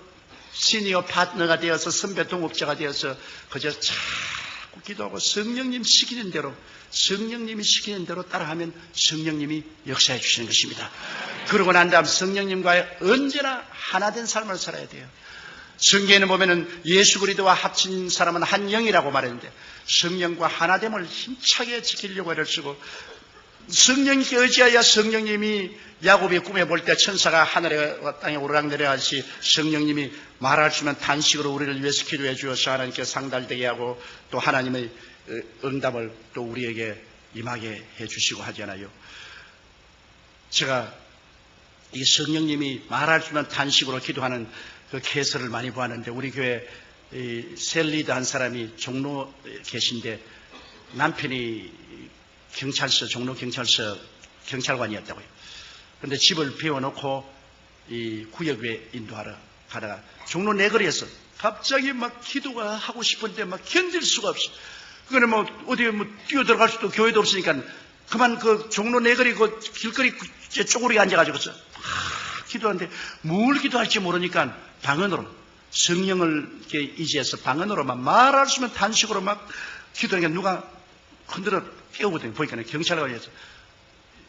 시니어 파트너가 되어서 선배 동업자가 되어서 그저 자꾸 기도하고 성령님 시키는 대로 성령님이 시키는 대로 따라하면 성령님이 역사해 주시는 것입니다. 그러고 난 다음 성령님과 언제나 하나 된 삶을 살아야 돼요. 성경에는 보면은 예수 그리스도와 합친 사람은 한 영이라고 말했는데 성령과 하나됨을 힘차게 지키려고 애를 쓰고 성령님께 의지하여 성령님이 야곱이 꿈에 볼 때 천사가 하늘에 땅에 오르락 내려가듯이 성령님이 말할 수 있는 단식으로 우리를 위해서 기도해 주어서 하나님께 상달되게 하고 또 하나님의 응답을 또 우리에게 임하게 해 주시고 하잖아요. 제가 이 성령님이 말할 수 있는 단식으로 기도하는 그 개설을 많이 보았는데 우리 교회 셀리드 한 사람이 종로 계신데 남편이 경찰서 종로 경찰서 경찰관이었다고요. 그런데 집을 비워놓고 이 구역에 인도하러 가다가 종로 내거리에서 갑자기 막 기도가 하고 싶은데 막 견딜 수가 없어. 그거는 뭐 어디 뭐 뛰어 들어갈 수도 교회도 없으니까 그만 그 종로 내거리 그 길거리 쪼그리게 앉아가지고서 기도하는데 뭘 기도할지 모르니까 방언으로 성령을 이렇게 의지해서 방언으로만 말할 수 있는 단식으로 막 기도하니까 누가 흔들어 깨우거든요. 보니까 경찰관에서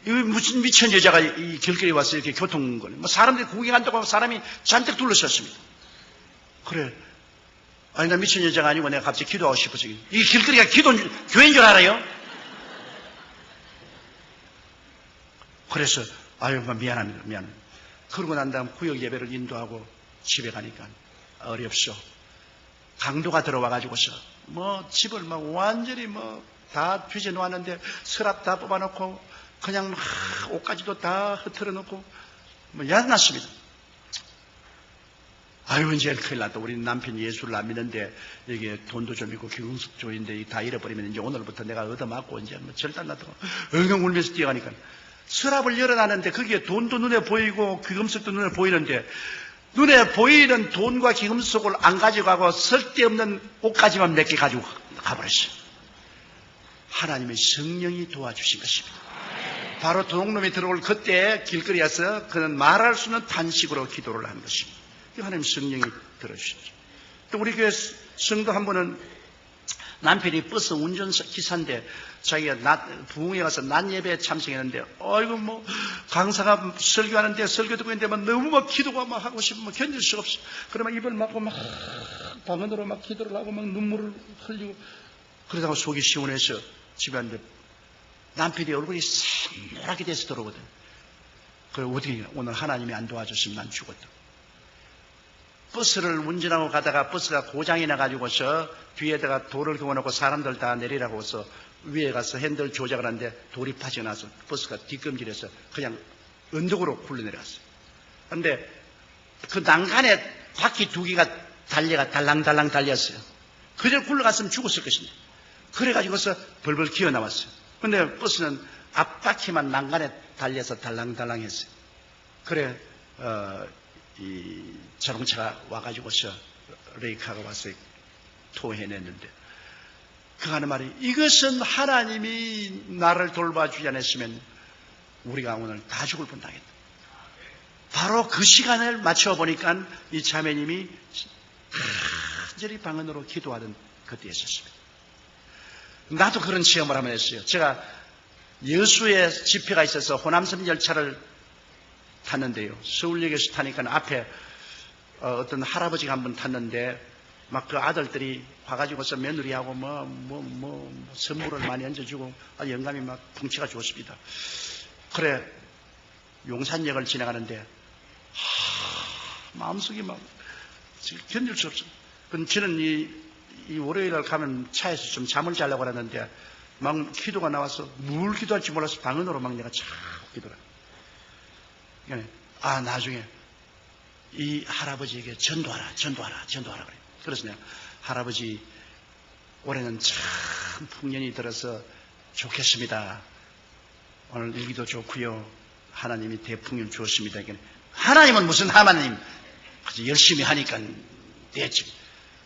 이 무슨 미친 여자가 이 길거리에 와서 이렇게 교통걸 뭐 사람들이 구경한다고 하고 사람이 잔뜩 둘러섰습니다. 그래. 아니 나 미친 여자가 아니고 내가 갑자기 기도하고 싶어서 이 길거리가 교회인 줄 알아요? 그래서 아유 미안합니다. 미안. 그러고 난 다음 구역 예배를 인도하고 집에 가니까 어렵소. 강도가 들어와가지고서 뭐 집을 막 완전히 뭐 다 뒤져 놓았는데 서랍 다 뽑아놓고 그냥 막 옷까지도 다 흐트러 놓고 뭐 야단났습니다. 아유 이제 큰일 났다. 우리 남편이 예수를 안 믿는데 여기에 돈도 좀 있고 기금숙도 있는데 다 잃어버리면 이제 오늘부터 내가 얻어맞고 이제 뭐 절단 났다고 엉엉 울면서 뛰어가니까 서랍을 열어놨는데 거기에 돈도 눈에 보이고 기금숙도 눈에 보이는데 눈에 보이는 돈과 기금속을 안 가져가고 쓸데없는 옷까지만 몇 개 가지고 가버렸어요. 하나님의 성령이 도와주신 것입니다. 바로 도둑놈이 들어올 그때 길거리에서 그는 말할 수 없는 단식으로 기도를 한 것입니다. 하나님 성령이 들어주셨죠. 또 우리 교회 성도 한 분은 남편이 버스 운전기사인데 자기가 부흥회 가서 낮 예배에 참석했는데 어이구 뭐 강사가 설교하는데 설교 듣고 있는데 막 너무 막 기도가 막 하고 싶으면 견딜 수가 없어. 그러면 입을 막고 막 방언으로 막 기도를 하고 막 눈물을 흘리고 그러다가 속이 시원해서 집에 왔는데 남편이 얼굴이 새노랗게 돼서 들어오거든. 그래 어떻게 오늘 하나님이 안 도와줬으면 난 죽었다. 버스를 운전하고 가다가 버스가 고장이 나가지고서 뒤에다가 돌을 그어놓고 사람들 다 내리라고 해서 위에 가서 핸들 조작을 하는데 돌이 빠져나서 버스가 뒷검질해서 그냥 언덕으로 굴러내려갔어요. 그런데 그 난간에 바퀴 두 개가 달려가 달랑달랑 달렸어요. 그대로 굴러갔으면 죽었을 것인데 그래가지고서 벌벌 기어 나왔어요. 그런데 버스는 앞바퀴만 난간에 달려서 달랑달랑했어요. 그래 이 자동차가 와가지고서 레이카가 와서 토해냈는데 그 하는 말이 이것은 하나님이 나를 돌봐주지 않았으면 우리가 오늘 다 죽을 뻔하겠다. 바로 그 시간을 맞춰보니까 이 자매님이 간절히 방언으로 기도하던 그때 있었습니다. 나도 그런 체험을 한번 했어요. 제가 여수에 집회가 있어서 호남선 열차를 탔는데요. 서울역에서 타니까 앞에 어떤 할아버지가 한 번 탔는데 막 그 아들들이 와가지고서 며느리하고 선물을 많이 얹어주고 영감이 막 풍치가 좋습니다. 그래 용산역을 지나가는데 마음속이 막 견딜 수 없어요. 그럼 저는 이 월요일날 가면 차에서 좀 잠을 자려고 하는데 막 기도가 나와서 뭘 기도할지 몰라서 방언으로 막 내가 자꾸 기도를 해요. 나중에 이 할아버지에게 전도하라 그래. 그래서 내가 할아버지 올해는 참 풍년이 들어서 좋겠습니다. 오늘 일기도 좋고요. 하나님이 대풍년 주었습니다. 하나님은 무슨 하나님? 열심히 하니까 됐지.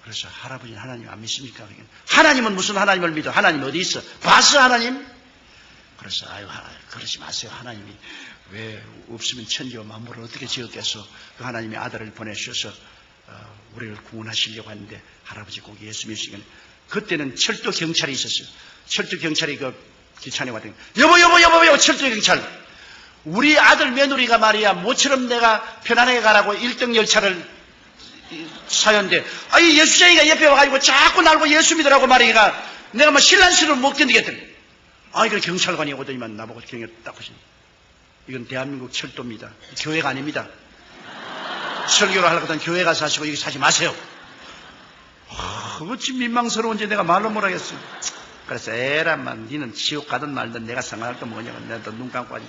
그래서 할아버지는 하나님 안 믿습니까? 하나님은 무슨 하나님을 믿어? 하나님 어디 있어? 봤어 하나님? 그래서 그러지 마세요. 하나님이 왜 없으면 천지와 만물을 어떻게 지었겠어? 그 하나님이 아들을 보내주셔서 우리를 구원하시려고 하는데 할아버지 꼭 예수 믿으시겠네. 그때는 철도 경찰이 있었어요. 철도 경찰이 그 기차에 왔더니 여보 철도 경찰 우리 아들 며느리가 말이야 모처럼 내가 편안하게 가라고 1등 열차를 사연인데, 이 예수쟁이가 옆에 와가지고 자꾸 날고 예수 믿으라고 말하니까 내가 막 신란시를 못 견디겠더니, 이거 경찰관이 오더니만 나보고 경을 딱 하시니, 이건 대한민국 철도입니다. 교회가 아닙니다. 설교를 하려고 하던 교회 가서 하시고 여기 사지 마세요. 어찌 민망스러운지 내가 말로 못하겠어요. 그래서 에라만 니는 지옥 가든 말든 내가 상관할 거 뭐냐고 내가 또 눈 감고 하니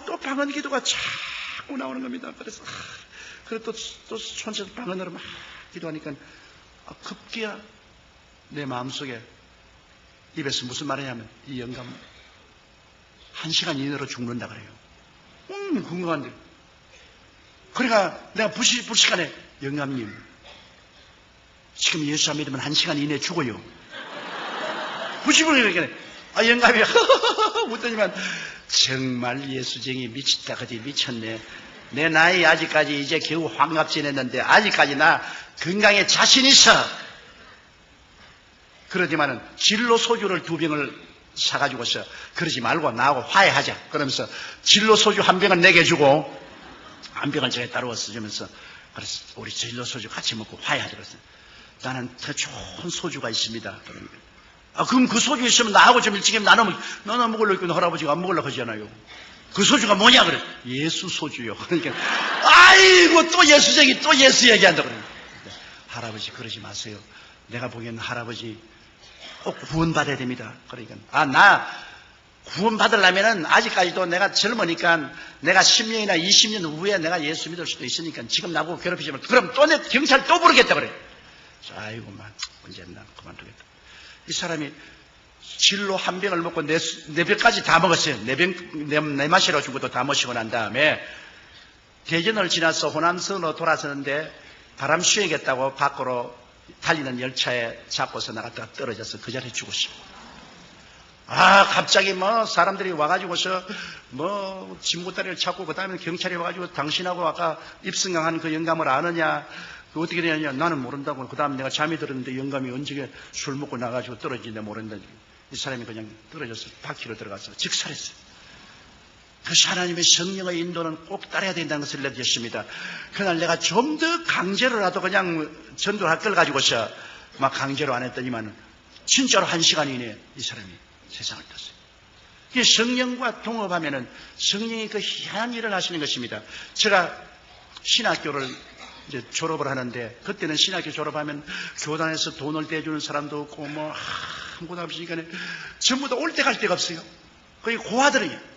또 방언 기도가 자꾸 나오는 겁니다. 그래서 그래 또 손에서 방언으로 막 기도하니까 급기야 내 마음속에 입에서 무슨 말이냐면 이 영감 1시간 이내로 죽는다 그래요. 궁금한데 그러니까 내가 불시간에 영감님 지금 예수 안 믿으면 1시간 이내에 죽어요. 90분이 그러니까 영감이 웃더니만 정말 예수쟁이 미쳤다 그지 미쳤네. 내 나이 아직까지 이제 겨우 환갑 지냈는데 아직까지 나 건강에 자신 있어. 그러지만은 진로 소주를 2병을 사가지고서 그러지 말고 나하고 화해하자. 그러면서 진로 소주 1병을 내게 주고 1병을 제가 따라와서 주면서 그래서 우리 진로 소주 같이 먹고 화해하자. 그랬어요. 나는 더 좋은 소주가 있습니다. 그러니까. 그럼 그 소주 있으면 나하고 좀 일찍 나눠 먹으려고 했는데 할아버지가 안 먹으려고 하잖아요. 그 소주가 뭐냐 그래. 예수 소주요. 그러니까 아이고 또 예수쟁이 또 예수 얘기한다 그래. 할아버지 그러지 마세요. 내가 보기엔 할아버지 꼭 구원받아야 됩니다. 그러니까 나 구원받으려면은 아직까지도 내가 젊으니까 내가 10년이나 20년 후에 내가 예수 믿을 수도 있으니까 지금 나보고 괴롭히지만 그럼 또 내 경찰 또 부르겠다 그래. 아이고 만 언제 나 그만두겠다. 이 사람이 진로 1병을 먹고 네 병까지 다 먹었어요. 네 마시러 준 것도 다 마시고 난 다음에 대전을 지나서 호남선으로 돌아서는데 바람 쐬겠다고 밖으로 달리는 열차에 잡고서 나갔다가 떨어져서 그 자리에 죽었어요. 갑자기 사람들이 와가지고서 진보다리를 찾고 그 다음에 경찰이 와가지고 당신하고 아까 입승강한 그 영감을 아느냐 어떻게 되느냐 나는 모른다고. 그 다음 내가 잠이 들었는데 영감이 언제 술 먹고 나가지고 떨어지는데 모른다. 이 사람이 그냥 떨어져서 바퀴로 들어가서 직살했어요. 그래서 하나님의 성령의 인도는 꼭 따라야 된다는 것을 알려주셨습니다. 그날 내가 좀 더 강제로라도 그냥 전도할 걸 가지고서 막 강제로 안 했더니만 진짜로 1시간 이내에 이 사람이 세상을 떴어요. 이게 성령과 동업하면은 성령이 그 희한한 일을 하시는 것입니다. 제가 신학교를 이제 졸업을 하는데 그때는 신학교 졸업하면 교단에서 돈을 대주는 사람도 없고 아무것도 없으니까 전부 다 올 때 갈 데가 없어요. 거의 고아들이에요.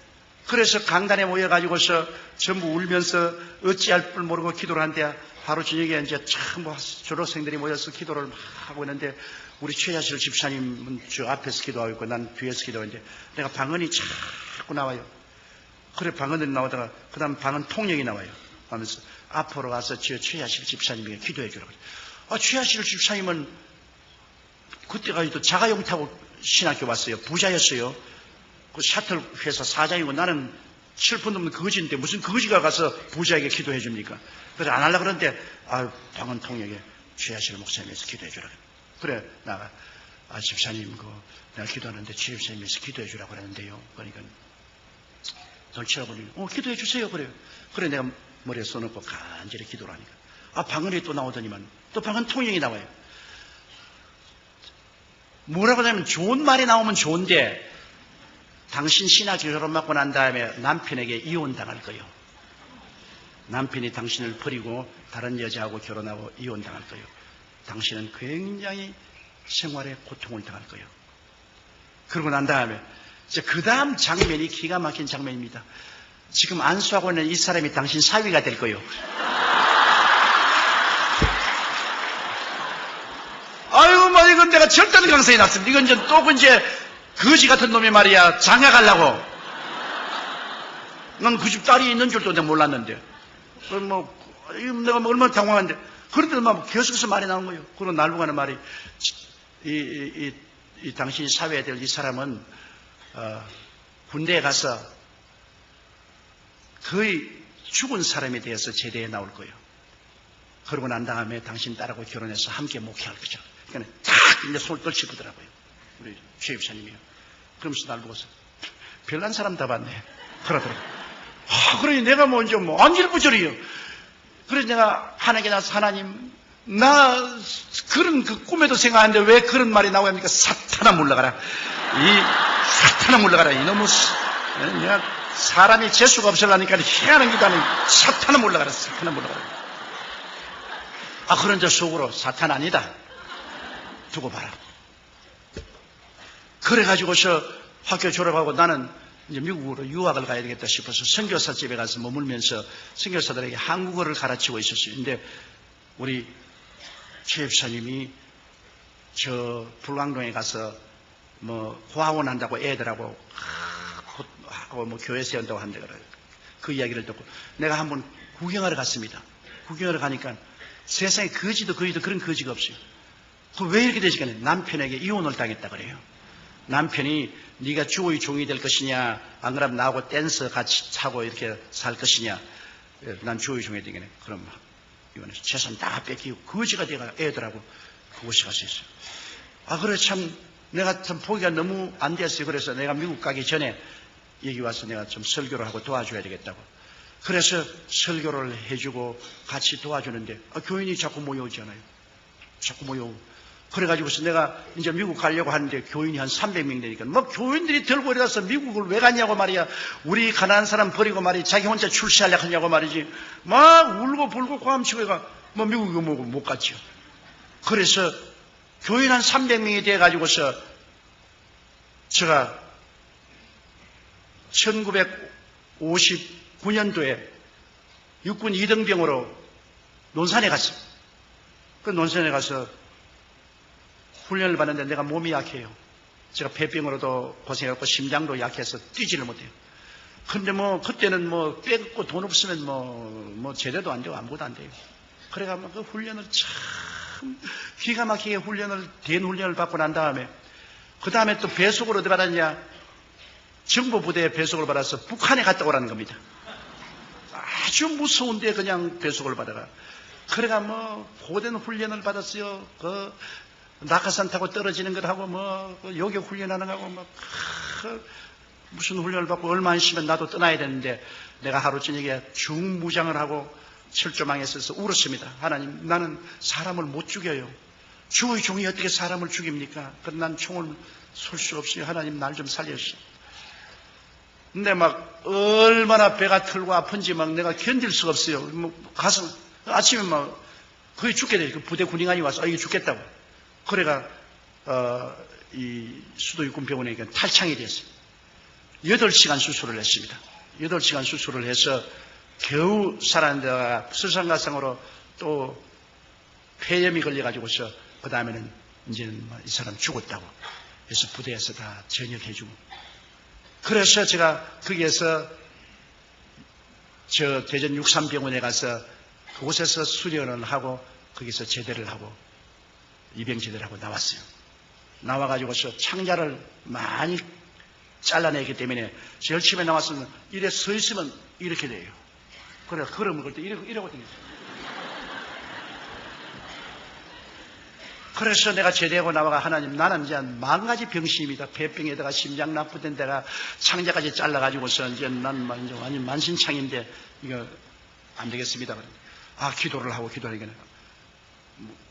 그래서 강단에 모여가지고서 전부 울면서 어찌할 줄 모르고 기도를 하는데 하루 저녁에 이제 참 졸업생들이 모여서 기도를 막 하고 있는데 우리 최야실 집사님은 저 앞에서 기도하고 있고 난 뒤에서 기도하는데 내가 방언이 자꾸 나와요. 그래 방언이 나오다가 그 다음 방언 통역이 나와요. 하면서 앞으로 가서 최야실 집사님에게 기도해 주라고. 최야실 집사님은 그때까지도 자가용 타고 신학교 왔어요. 부자였어요. 그 샤틀 회사 사장이고 나는 슬픈 놈은 거지인데 무슨 거지가 가서 부자에게 기도해 줍니까? 그래서 안 하려고 그러는데 방언 통역에 최야실 목사님에서 기도해 주라고. 그래 나가 집사님 내가 기도하는데 최 집사님에서 기도해 주라고 그러는데요. 그러니까 돈 치러보니 기도해 주세요. 그래요. 그래 내가 머리에 써놓고 간절히 기도를 하니까 방언이 또 나오더니만 또 방언 통역이 나와요. 뭐라고 하냐면 좋은 말이 나오면 좋은데 당신 신학교 졸업받고 난 다음에 남편에게 이혼당할 거예요. 남편이 당신을 버리고 다른 여자하고 결혼하고 이혼당할 거예요. 당신은 굉장히 생활에 고통을 당할 거예요. 그러고 난 다음에 그 다음 장면이 기가 막힌 장면입니다. 지금 안수하고 있는 이 사람이 당신 사위가 될 거예요. 이건 내가 절대로 강성이 났습니다. 이건 이제 또 거지 같은 놈이 말이야 장가 가려고. 난 그 집 딸이 있는 줄도 내가 몰랐는데 내가 얼마나 당황한데 그런데 막 계속해서 말이 나온 거예요. 그리고 날고 가는 말이 이 당신이 사회에 될 이 사람은 군대에 가서 거의 죽은 사람에 대해서 제대에 나올 거예요. 그러고 난 다음에 당신 딸하고 결혼해서 함께 목회할 거죠. 그러니까 딱 이제 손을 떨치더라고요. 우리 최 입사님이요. 그러면서 날 보고서 별난 사람 다 봤네. 그러더라고요. 그러니 내가 먼저 안질부절이요. 그래서 내가 하나님께 나서 하나님, 나 그런 그 꿈에도 생각하는데 왜 그런 말이 나오야 합니까? 사탄아 물러가라. 사탄아 물러가라. 이놈의, 내가 사람이 재수가 없으려니까 희한한 기도하는 사탄아 물러가라. 사탄아 물러가라. 그런 저 속으로 사탄 아니다. 두고 봐라. 그래가지고서 학교 졸업하고 나는 이제 미국으로 유학을 가야 되겠다 싶어서 선교사 집에 가서 머물면서 선교사들에게 한국어를 가르치고 있었어요. 근데 우리 최 집사님이 저 불광동에 가서 뭐 고아원 한다고 애들하고 뭐 교회 세운다고 한다 그래요. 그 이야기를 듣고 내가 한번 구경하러 갔습니다. 구경하러 가니까 세상에 거지도 그런 거지가 없어요. 왜 이렇게 되시겠냐? 남편에게 이혼을 당했다 그래요. 남편이 네가 주의 종이 될 것이냐, 안 그러면 나하고 댄서 같이 차고 이렇게 살 것이냐, 난 주의 종이 되겠네. 그럼 이혼해서 재산 다 뺏기고 거지가 돼가 애들하고 그곳에 가서 있어요. 그래 참 내가 참 보기가 너무 안 됐어요. 그래서 내가 미국 가기 전에 여기 와서 내가 좀 설교를 하고 도와줘야 되겠다고. 그래서 설교를 해주고 같이 도와주는데 교인이 자꾸 모여오잖아요. 자꾸 모여오고. 그래가지고서 내가 이제 미국 가려고 하는데 교인이 한 300명 되니까 뭐 교인들이 들고 일어나서 미국을 왜 갔냐고 말이야. 우리 가난한 사람 버리고 말이야. 자기 혼자 출세하려고 하냐고 말이지. 막 울고 불고 고함치고 가 뭐 미국에 못 갔죠. 그래서 교인 한 300명이 돼가지고서 제가 1959년도에 육군 2등병으로 논산에 갔어요. 그 논산에 가서 훈련을 받는데 내가 몸이 약해요. 제가 폐병으로도 고생했고 심장도 약해서 뛰지를 못해요. 근데 뭐 그때는 뭐 빼고 돈 없으면 뭐 제대도 안 되고 아무것도 안 돼요. 그래가 그 훈련을 참 기가 막히게 된 훈련을 받고 난 다음에 그 다음에 또 배속을 어디 받았냐? 정보 부대에 배속을 받아서 북한에 갔다 오라는 겁니다. 아주 무서운데 그냥 배속을 받아가. 그래가 뭐 고된 훈련을 받았어요. 그 낙하산 타고 떨어지는 걸 하고 뭐 요격 훈련하는 거 하고 뭐 무슨 훈련을 받고 얼마 있으면 나도 떠나야 되는데 내가 하루 저녁에 중무장을 하고 철조망에 서서 울었습니다. 하나님, 나는 사람을 못 죽여요. 주의 종이 어떻게 사람을 죽입니까? 그럼 난 총을 쏠 수 없어요. 하나님, 날 좀 살려주세요. 근데 막 얼마나 배가 털고 아픈지 막 내가 견딜 수가 없어요. 뭐 가서 아침에 막 거의 죽게 돼요. 그 부대 군인관이 와서 이게 죽겠다고. 그래가 이 수도육군병원에 탈창이 됐어요. 8시간 수술을 했습니다. 8시간 수술을 해서 겨우 살았는데다가 설상가상으로 또 폐렴이 걸려가지고서 그 다음에는 이제는 이 사람 죽었다고. 그래서 부대에서 다 전역해주고. 그래서 제가 거기에서 저 대전 63병원에 가서 그곳에서 수련을 하고 거기서 제대를 하고 입영 제대를 하고 나왔어요. 나와가지고서 창자를 많이 잘라내기 때문에 제일 처음에 나왔으면 이래 서 있으면 이렇게 돼요. 그래 걸음을 걸 때 이러고 다녔어요. 그래서 내가 제대하고 나와가 하나님, 나는 이제 10,000가지 병심이다. 폐병에다가 심장 나쁘던 데가 창자까지 잘라가지고서 이제 난 완전 만신창인데 이거 안 되겠습니다. 기도를 하고 기도하니까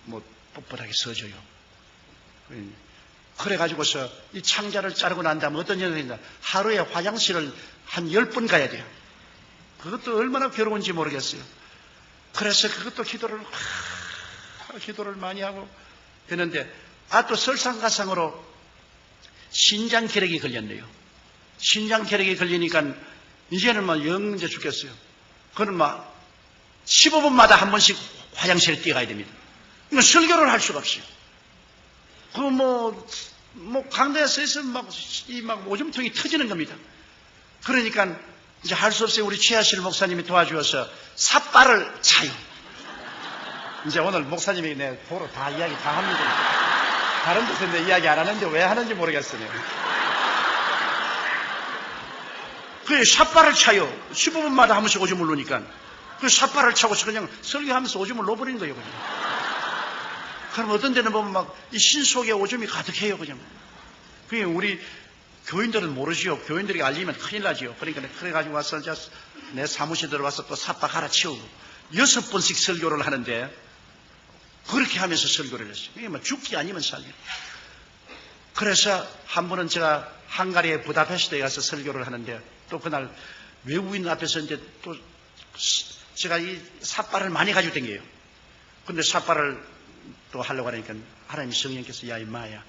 뭐 뻣뻣하게 서져요. 그래가지고서 이 창자를 자르고 난 다음에 어떤 일이 있냐. 하루에 화장실을 한 10번 가야 돼요. 그것도 얼마나 괴로운지 모르겠어요. 그래서 그것도 기도를 많이 하고 했는데, 또 설상가상으로 신장결핵이 걸렸네요. 신장결핵이 걸리니까 이제는 막 영제 죽겠어요. 그는 막 15분마다 한 번씩 화장실에 뛰어가야 됩니다. 이건 설교를 할 수가 없어요. 강대에 서 있으면 막 오줌통이 터지는 겁니다. 그러니까 이제 할 수 없어요. 우리 최하실 목사님이 도와주어서 삿발을 차요. 이제 오늘 목사님이 내 도로 다 이야기 다 합니다. 다른 데서 내 이야기 안 하는데 왜 하는지 모르겠어요. 그 삿발을 차요. 15분마다 한 번씩 오줌을 누니까. 그 삿발을 차고서 그냥 설교하면서 오줌을 넣어버리는 거예요. 그냥. 그럼 어떤 데는 보면 막 이 신속에 오줌이 가득해요. 그냥. 그게 우리 교인들은 모르지요. 교인들이 알리면 큰일 나지요. 그러니까 그래가지고 와서 내 사무실에 들어와서 또 삿발 갈아 치우고 6번씩 설교를 하는데 그렇게 하면서 설교를 했어요. 이게 뭐 죽기 아니면 살기. 그래서 한 번은 제가 헝가리의 부다페스트에 가서 설교를 하는데 또 그날 외국인 앞에서 이제 또 제가 이 삿발을 많이 가지고 다녀요. 근데 삿발을 또 하려고 하니까 하나님 성령께서 야 임마야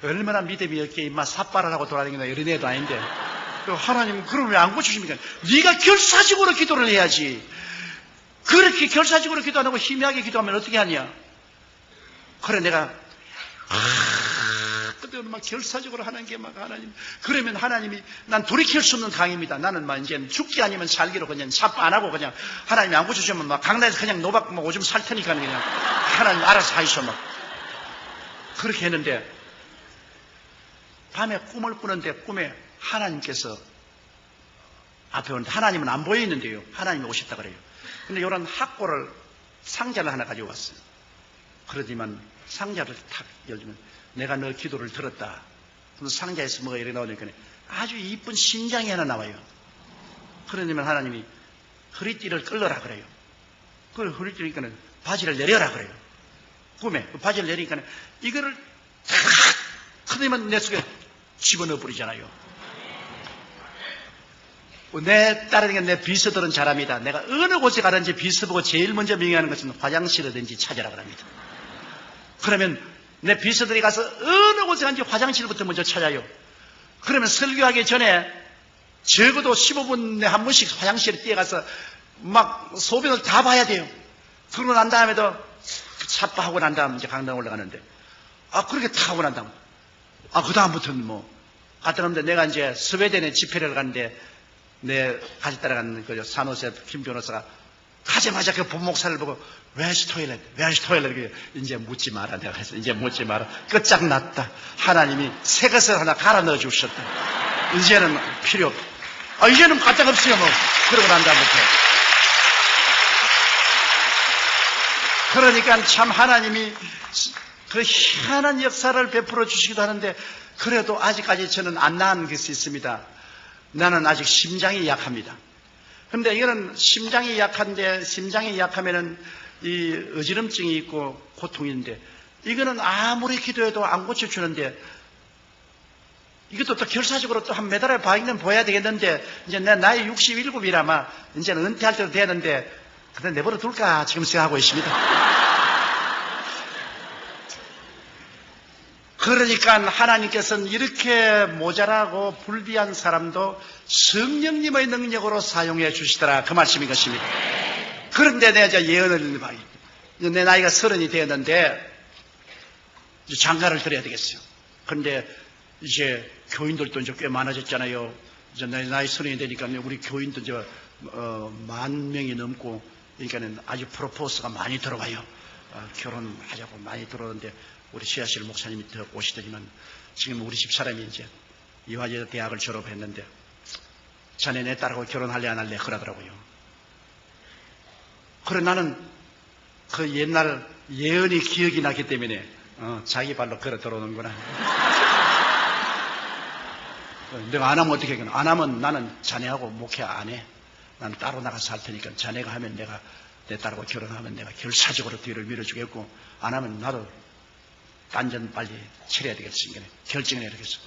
얼마나 믿음이 없게 임마 삿발을 하고 돌아다니나 이런 애도 아닌데 하나님 그럼 왜 안 고쳐주십니까? 네가 결사적으로 기도를 해야지. 그렇게 결사적으로 기도 안 하고 희미하게 기도하면 어떻게 하냐? 그래 내가 그때는 막 결사적으로 하는 게 막 하나님 그러면 하나님이 난 돌이킬 수 없는 강입니다. 나는 막 이제 죽기 아니면 살기로 그냥 삽 안 하고 그냥 하나님이 안 고쳐주면 막 강남에서 그냥 노박 막 오줌 살 테니까 그냥 하나님 알아서 하이소 막 그렇게 했는데 밤에 꿈을 꾸는데 꿈에 하나님께서 앞에 오는데 하나님은 안 보여 있는데요. 하나님이 오셨다 그래요. 근데 이런 학고를 상자를 하나 가지고 왔어요. 그러지만 상자를 탁 열면 내가 너 기도를 들었다. 그래서 상자에서 뭐가 이렇게 나오니까 아주 이쁜 신장이 하나 나와요. 그러면 하나님이 허리띠를 끌어라 그래요. 그걸 허리띠니까 바지를 내려라 그래요. 꿈에 바지를 내리니까 이거를 탁 그러면 내 속에 집어넣어 버리잖아요. 내 따르는 내 비서들은 잘합니다. 내가 어느 곳에 가든지 비서 보고 제일 먼저 명령하는 것은 화장실이든지 찾으라 그럽니다. 그러면 내 비서들이 가서 어느 곳에 가든지 화장실부터 먼저 찾아요. 그러면 설교하기 전에 적어도 15분에 한 번씩 화장실에 뛰어가서 막 소변을 다 봐야 돼요. 그러고 난 다음에도 삽바하고 난 다음 이제 강당 올라가는데 그렇게 다 하고 난 다음 그 다음부터는 뭐 갔다 오는데 내가 이제 스웨덴에 집회를 가는데 내 같이 따라간 그 산호세 김 변호사가 가자마자 그 본목사를 보고 Where's toilet? 이제 묻지 마라. 내가 해서 이제 묻지 마라. 끝장났다. 하나님이 새 것을 하나 갈아 넣어 주셨다. 이제는 필요 없다. 이제는 까딱 없어요 뭐. 그러고 난 다음부터. 그러니까 참 하나님이 그 희한한 역사를 베풀어 주시기도 하는데 그래도 아직까지 저는 안 나은 것이 있습니다. 나는 아직 심장이 약합니다. 근데 이거는 심장이 약한데 심장이 약하면은 이 어지럼증이 있고 고통이 있는데 이거는 아무리 기도해도 안 고쳐주는데 이것도 또 결사적으로 또 한 몇 달에 봐야는 보여야 되겠는데 이제 내 나이 67이라마 이제는 은퇴할 때도 되는데 그래 내버려 둘까 지금 생각하고 있습니다. 그러니까 하나님께서는 이렇게 모자라고 불비한 사람도 성령님의 능력으로 사용해 주시더라 그 말씀인 것입니다. 그런데 내가 이제 예언을 봐요. 내 나이가 30이 되었는데 이제 장가를 드려야 되겠어요. 그런데 이제 교인들도 이제 꽤 많아졌잖아요. 이제 내 나이 30이 되니까 우리 교인도 이제 10,000명이 넘고 그러니까는 아주 프로포스가 많이 들어와요. 결혼하자고 많이 들어오는데 우리 시아실 목사님이 더 오시더니만 지금 우리 집 사람이 이제 이화여대 대학을 졸업했는데 자네 내 딸하고 결혼할래 안 할래 그러더라고요. 그래 나는 그 옛날 예언이 기억이 나기 때문에 자기 발로 걸어 들어오는구나. 내가 안 하면 어떻게 하겠나. 안 하면 나는 자네하고 목회 안 해. 나는 따로 나가서 할 테니까 자네가 하면 내가 내 딸하고 결혼하면 내가 결사적으로 뒤를 밀어주겠고 안 하면 나도 딴전 빨리 치러야 되겠으니까 결정을 해야 되겠어.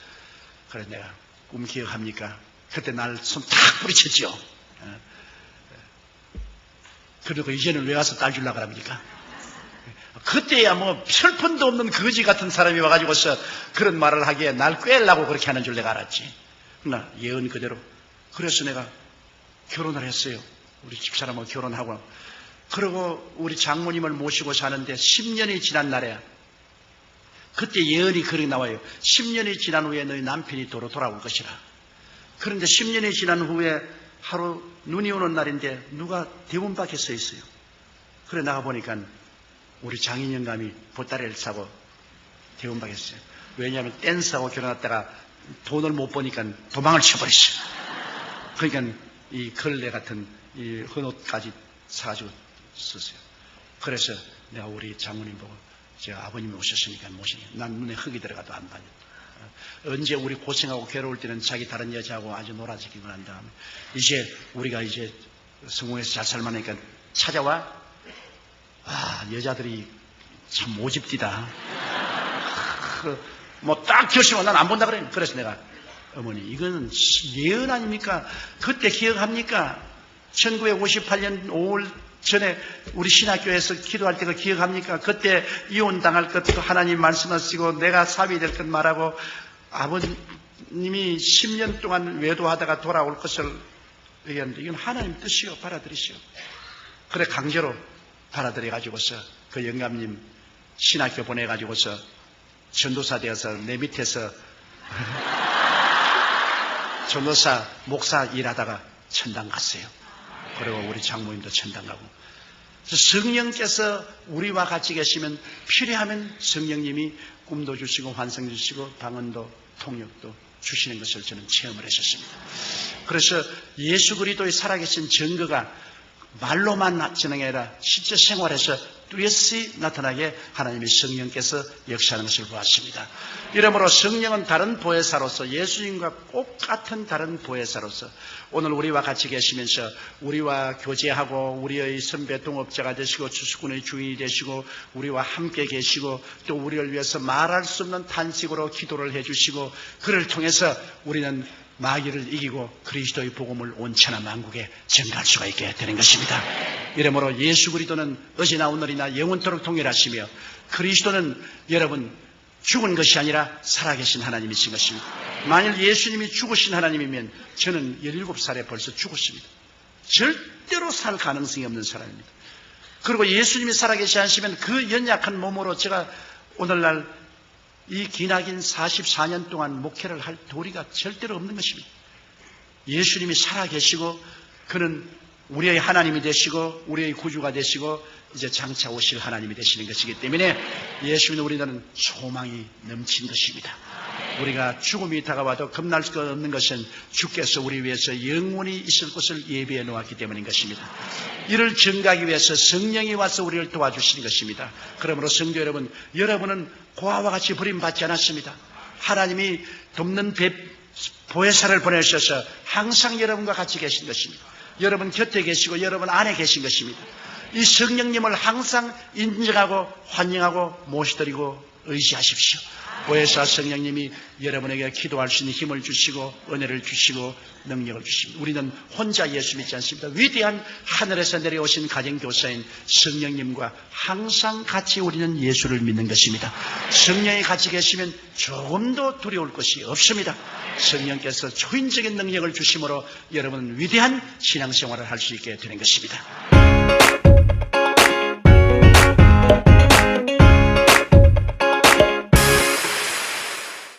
그래 내가 꿈 기억합니까? 그때 날 손 탁 뿌리쳤죠. 그리고 이제는 왜 와서 딸 주려고 합니까? 그때야 뭐 철판도 없는 거지 같은 사람이 와가지고서 그런 말을 하기에 날 꿰려고 그렇게 하는 줄 내가 알았지. 그러나 예언 그대로. 그래서 내가 결혼을 했어요. 우리 집사람하고 결혼하고. 그리고 우리 장모님을 모시고 사는데 10년이 지난 날에 그때 예언이 그렇게 나와요. 10년이 지난 후에 너희 남편이 도로 돌아올 것이라. 그런데 10년이 지난 후에 하루 눈이 오는 날인데 누가 대문 밖에 서 있어요. 그래 나가 보니까 우리 장인 영감이 보따리를 싸고 대문 밖에 있어요. 왜냐하면 댄스하고 결혼했다가 돈을 못 버니까 도망을 쳐버렸어요. 그러니까 이 걸레 같은 이 헌옷까지 사가지고 썼어요. 그래서 내가 우리 장모님 보고 제가 아버님이 오셨으니까 모시니 난 눈에 흙이 들어가도 안 봐요. 언제 우리 고생하고 괴로울 때는 자기 다른 여자하고 아주 놀아지기만 한 다음에 이제 우리가 이제 성공해서 잘 살만하니까 찾아와. 여자들이 참 모집디다. 뭐 딱 결심하고 난 안 본다 그래. 그래서 내가 어머니 이거는 예언 아닙니까? 그때 기억합니까? 1958년 5월 전에 우리 신학교에서 기도할 때가 기억합니까? 그때 이혼당할 것도 하나님 말씀하시고 내가 사위 될 것 말하고 아버님이 10년 동안 외도하다가 돌아올 것을 얘기하는데 이건 하나님 뜻이요. 받아들이시오. 그래 강제로 받아들여가지고서 그 영감님 신학교 보내가지고서 전도사 되어서 내 밑에서 전도사 목사 일하다가 천당 갔어요. 그리고 우리 장모님도 천당 가고. 성령께서 우리와 같이 계시면 필요하면 성령님이 꿈도 주시고 환상 주시고 방언도 통역도 주시는 것을 저는 체험을 했었습니다. 그래서 예수 그리스도의 살아계신 증거가 말로만 진행이 아니라 실제 생활에서 뚜렷이 나타나게 하나님의 성령께서 역사하는 것을 보았습니다. 이러므로 성령은 다른 보혜사로서 예수님과 똑같은 다른 보혜사로서 오늘 우리와 같이 계시면서 우리와 교제하고 우리의 선배 동업자가 되시고 주수꾼의 주인이 되시고 우리와 함께 계시고 또 우리를 위해서 말할 수 없는 탄식으로 기도를 해주시고 그를 통해서 우리는 마귀를 이기고 그리스도의 복음을 온 천하 만국에 전가할 수가 있게 되는 것입니다. 이러므로 예수 그리스도는 어제나 오늘이나 영원토록 동일하시며 그리스도는 여러분 죽은 것이 아니라 살아계신 하나님이신 것입니다. 만일 예수님이 죽으신 하나님이면 저는 17살에 벌써 죽었습니다. 절대로 살 가능성이 없는 사람입니다. 그리고 예수님이 살아계시 하시면 그 연약한 몸으로 제가 오늘날 이 기나긴 44년 동안 목회를 할 도리가 절대로 없는 것입니다. 예수님이 살아계시고 그는 우리의 하나님이 되시고 우리의 구주가 되시고 이제 장차 오실 하나님이 되시는 것이기 때문에 예수님은 우리는 소망이 넘친 것입니다. 우리가 죽음이 다가와도 겁날 것 없는 것은 주께서 우리 위해서 영원히 있을 곳을 예비해 놓았기 때문인 것입니다. 이를 증가하기 위해서 성령이 와서 우리를 도와주시는 것입니다. 그러므로 성도 여러분, 여러분은 고아와 같이 버림받지 않았습니다. 하나님이 돕는 보혜사를 보내셔서 항상 여러분과 같이 계신 것입니다. 여러분 곁에 계시고 여러분 안에 계신 것입니다. 이 성령님을 항상 인정하고 환영하고 모시드리고 의지하십시오. 보혜사 성령님이 여러분에게 기도할 수 있는 힘을 주시고 은혜를 주시고 능력을 주십니다. 우리는 혼자 예수 믿지 않습니다. 위대한 하늘에서 내려오신 가정교사인 성령님과 항상 같이 우리는 예수를 믿는 것입니다. 성령이 같이 계시면 조금도 두려울 것이 없습니다. 성령께서 초인적인 능력을 주심으로 여러분은 위대한 신앙생활을 할 수 있게 되는 것입니다.